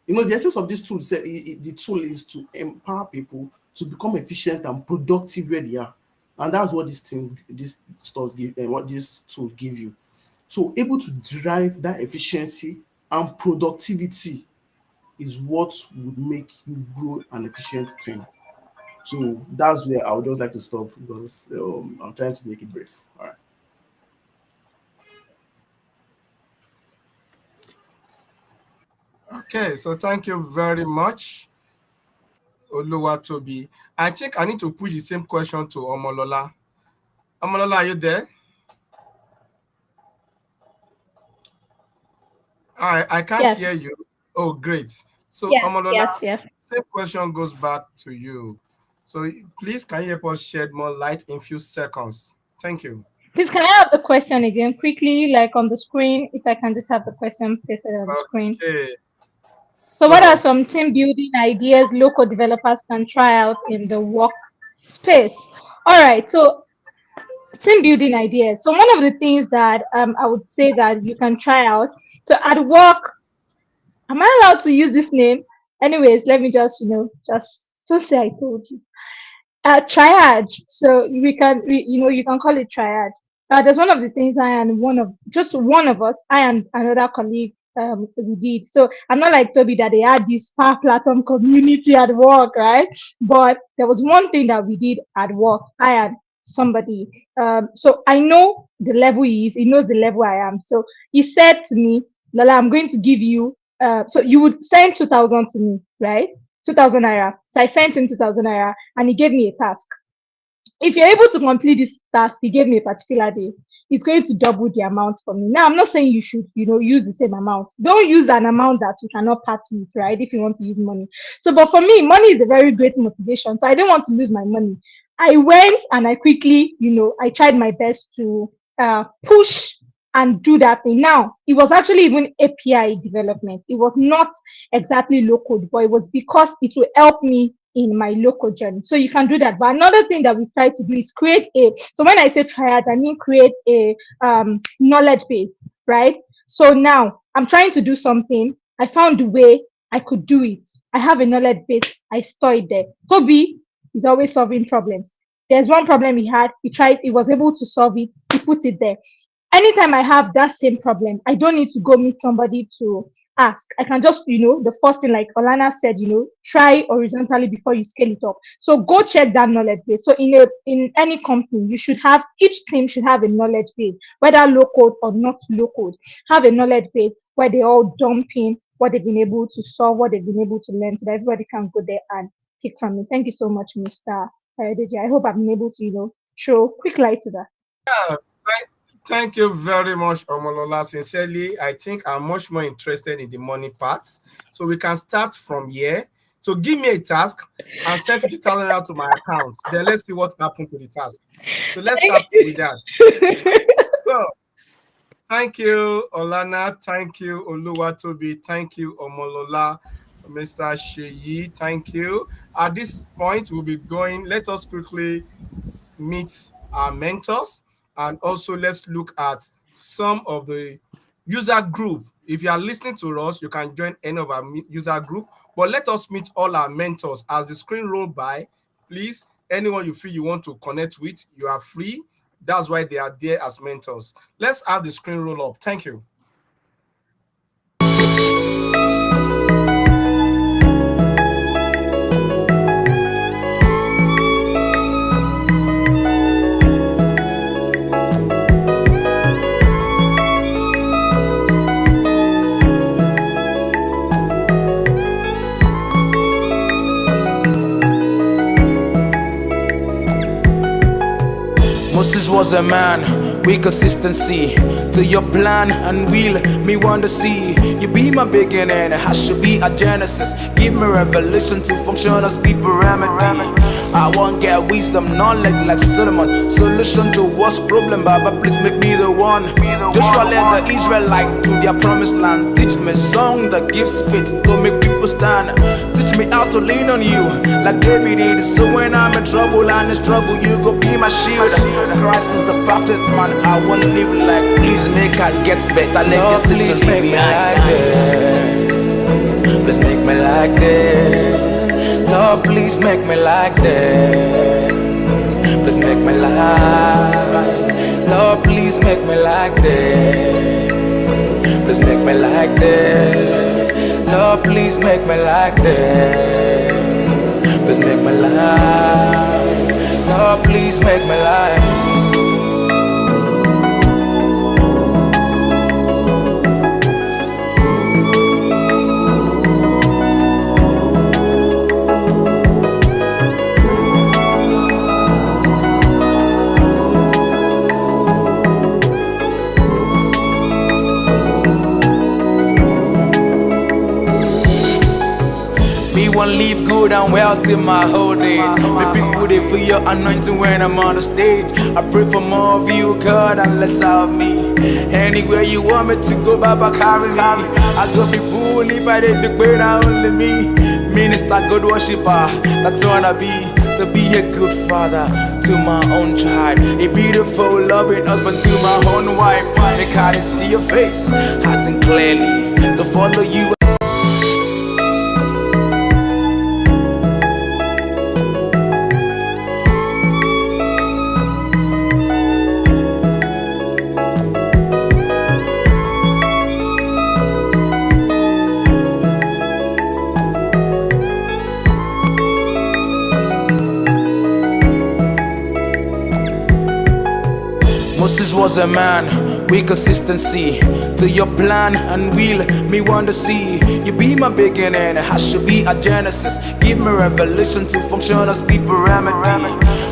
The essence of this tool, the tool is to empower people to become efficient and productive where they are, and that's what what this tool give you. So able to drive that efficiency and productivity is what would make you grow an efficient team. So that's where I would just like to stop because I'm trying to make it brief. All right.
Okay, so thank you very much, Oluwatobi. I think I need to push the same question to Omolola. Omolola, are you there? I can't
Yes,
hear you. Oh, great. So,
yes,
Omolola,
yes, yes.
same question goes back to you. So, please, can you help us shed more light in few seconds? Thank you.
Please, can I have the question again quickly, like on the screen? If I can just have the question pasted on the screen.
Okay.
So, what are
So,
some team building ideas local developers can try out in the workspace? All right. So, team building ideas. So, one of the things that I would say that you can try out. So, at work, am I allowed to use this name? Anyways, let me just just say I told you. Triage. So you can call it triage. There's one of the things I and one of us, I and another colleague, we did. So I'm not like Toby that they had this Power Platform community at work, right? But there was one thing that we did at work. I and somebody. So I know the level he is. He knows the level I am. So he said to me, Lola, I'm going to give you. So you would send 2,000 to me, right? 2,000 naira. So I sent him 2,000 naira, and he gave me a task. If you're able to complete this task he gave me a particular day, it's going to double the amount for me. Now, I'm not saying you should, use the same amount. Don't use an amount that you cannot part with, right? If you want to use money. So, but for me, money is a very great motivation. So I don't want to lose my money. I went and I quickly, I tried my best to push and do that thing. Now, it was actually even API development. It was not exactly low code, but it was because it will help me in my local journey. So you can do that. But another thing that we try to do is so when I say triad, I mean create a knowledge base, right? So now I'm trying to do something. I found a way I could do it. I have a knowledge base. I store it there. Toby is always solving problems. There's one problem he was able to solve it. He put it there. Anytime I have that same problem, I don't need to go meet somebody to ask. I can just, the first thing, like Olana said, try horizontally before you scale it up. So go check that knowledge base. So in any company, each team should have a knowledge base, whether low code or not low code. Have a knowledge base where they all dump in what they've been able to solve, what they've been able to learn, so that everybody can go there and pick from it. Thank you so much, Mr. Deji. I hope I've been able to, throw quick light to that.
Yeah, thank you very much, Omolola. Sincerely, I think I'm much more interested in the money part. So we can start from here. So give me a task and send 50,000 out to my account. Then let's see what happened to the task. So let's start with that. So thank you, Olana. Thank you, Oluwatobi. Thank you, Omolola. Mr. Sheyi, thank you. At this point, we'll be going. Let us quickly meet our mentors. And also, let's look at some of the user group. If you are listening to us, you can join any of our user group. But let us meet all our mentors. As the screen roll by, please, anyone you feel you want to connect with, you are free. That's why they are there as mentors. Let's have the screen roll up. Thank you.
Moses was a man with consistency to your plan and will me want to see you be my beginning. I should be a genesis. Give me revelation to function as people remedy. I want get wisdom, knowledge like Solomon. Solution to what's problem, Baba, please make me the one. Joshua led the Israelite to their promised land. Teach me song that gives faith to make people stand. Teach me how to lean on you like David did. So when I'm in trouble and in struggle, you go be my shield. Christ is the perfect man. I want to live like. Please make I get better. Legacy to make me like this. Please make me like this. Lord, please make me like this. Please make me like. Lord, please make me like this. Please make me like this. Lord, please make me like this. Please make me like. Lord, please make me like. One live good and well till my whole days. Make people they feel your anointing when I'm on the stage. I pray for more of you, God, and less of me. Anywhere you want me to go, Baba, carry me. I go be fool if I did the great, only me. Minister, good worshiper, that's what I be. To be a good father to my own child. A beautiful, loving husband to my own wife. Make I didn't see your face, I sing clearly to follow you. Moses was a man with consistency to your plan and will. Me want to see you be my beginning. I should be a genesis. Give me revelation to function as people remedy.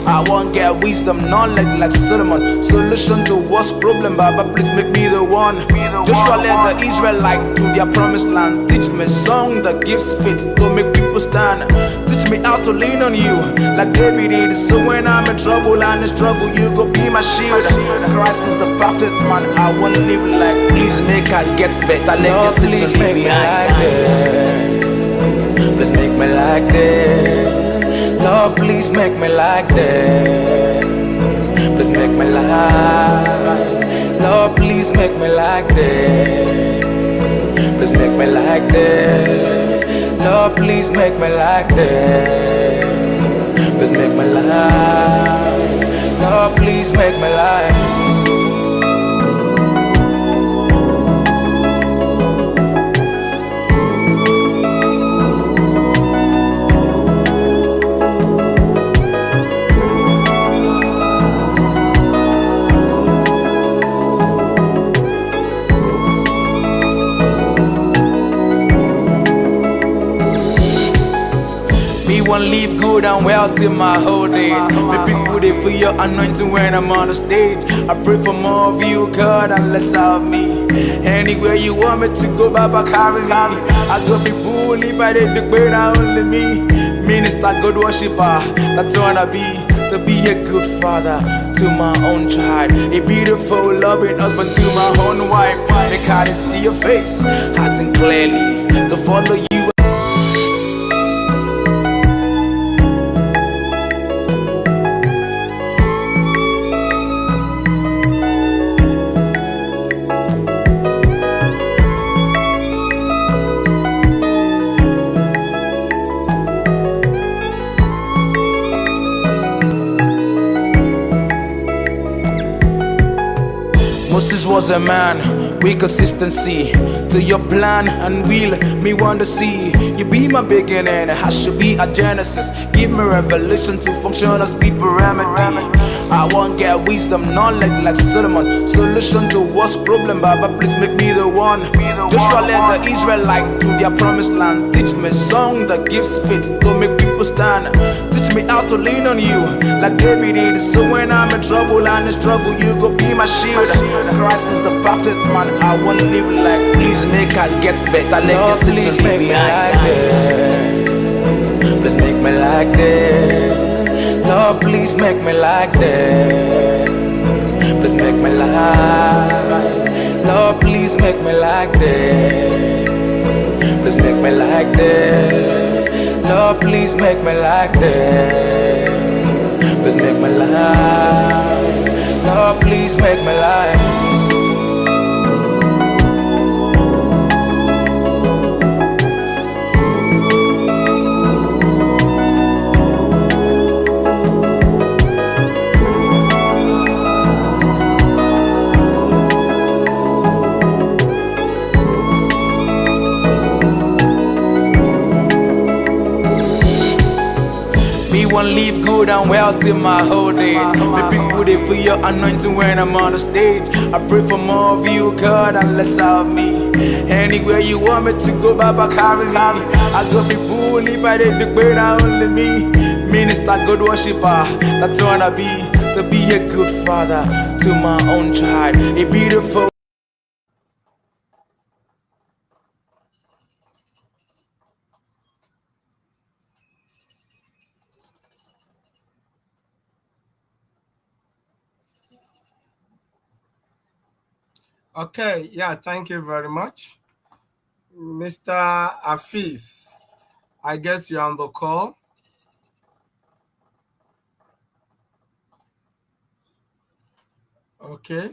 I want get wisdom, knowledge like Solomon. Solution to what's problem, Baba, please make me the one. Joshua led the Israelite to their promised land. Teach me song that gives faith to make people stand. Teach me how to lean on you like David did. So when I'm in trouble and in struggle, you go be my shield. Christ is the perfect man. I wanna live like. Please make I get better. Legacy, please make me like this. Please make me like this. Lord, please make me like this. Please make me like. Lord, please make me like this. Please make me like this. Lord, please make me like this. Please make me like. Lord, please make me like. Me want live good and well till my whole days. Me people they feel your anointing when I'm on the stage. I pray for more of you, God, and less of me. Anywhere you want me to go, Baba, carry me. I go be fool if I did the great, only me. Minister, good worshiper, that's what I be. To be a good father to my own child, a beautiful loving husband to my own wife. Make I didn't see your face, I sing clearly to follow you. Moses was a man with consistency to your plan and will. Me want to see you be my beginning. I should be a genesis. Give me revelation to function as people remedy. I want get wisdom, knowledge like Solomon. Solution to what's problem, Baba, please make me the one. Joshua led the Israelite to their promised land. Teach me song that gives faith to make people stand. Teach me how to lean on you like David did. So when I'm in trouble and in struggle, you go be my shield. Christ is the perfect man. I wanna live like. Please make I get better. Legacy, please make me like this. Please make me like this. Lord, please make me like this. Please make me like. Lord, please make me like this. Please make me like this. Lord, please make me like this. Please make me like. Lord, please make me like. Want live good and well till my whole days. Me people they feel your anointing when I'm on the stage. I pray for more of you, God, and less of me. Anywhere you want me to go, Baba, carry me. I go be fool if I did the great, only me. Minister, good worshiper, that's what I be. To be a good father to my own child, a beautiful.
Okay, yeah, thank you very much. Mr. Afis, I guess you're on the call. Okay.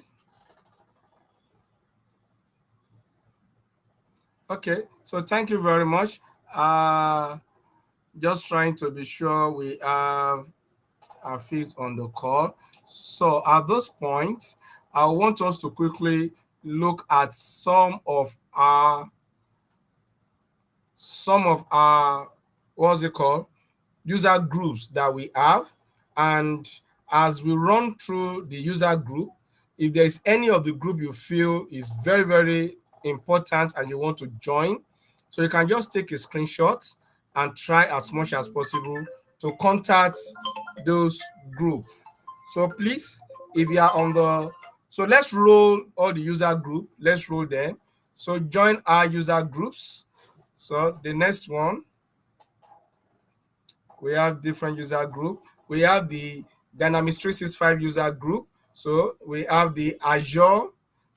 Okay, so thank you very much. Just trying to be sure we have Afis on the call. So at this point, I want us to quickly look at some of our what's it called, user groups that we have. And as we run through the user group, If there is any of the group you feel is very, very important and you want to join, so you can just take a screenshot and try as much as possible to contact those groups. So please, if you are on the, so let's roll all the user group. Let's roll them. So join our user groups. So the next one, we have different user group. We have the Dynamics 365 user group. So we have the Azure,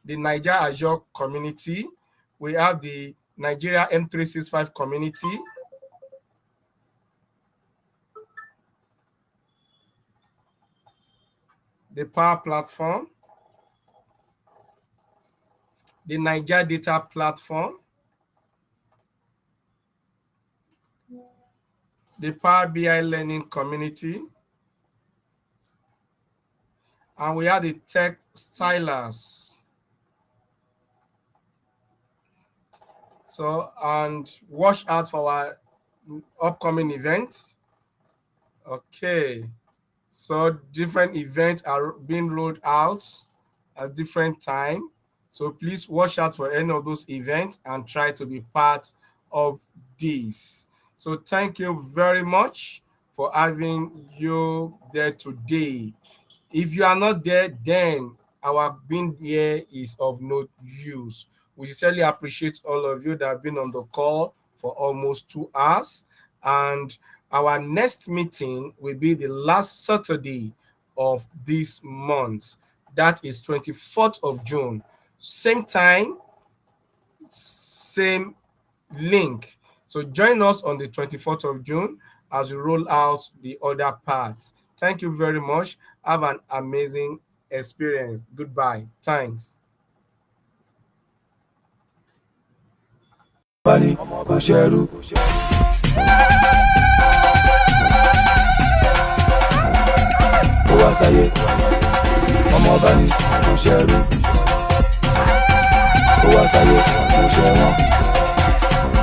the Niger Azure community. We have the Nigeria M365 community. The Power Platform. The Niger Data Platform. The Power BI Learning community. And we have the Tech Stylers. So, and watch out for our upcoming events. Okay. So different events are being rolled out at different time. So please watch out for any of those events and try to be part of these. So thank you very much for having you there today. If you are not there, then our being here is of no use. We sincerely appreciate all of you that have been on the call for almost 2 hours. And our next meeting will be the last Saturday of this month. That is 24th of June. Same time, same link. So join us on the 24th of June as we roll out the other parts. Thank you very much. Have an amazing experience. Goodbye. Thanks.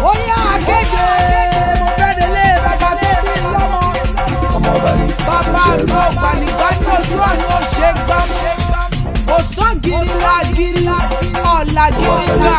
Ó yá akéde mo fẹ́ délé bàbá tó bí lọ́mọ. Bàbá àgbà ògbànigbà ní ojú ọ̀nà òṣègbà. Òsán gírí la gírí, ọ̀la gírí la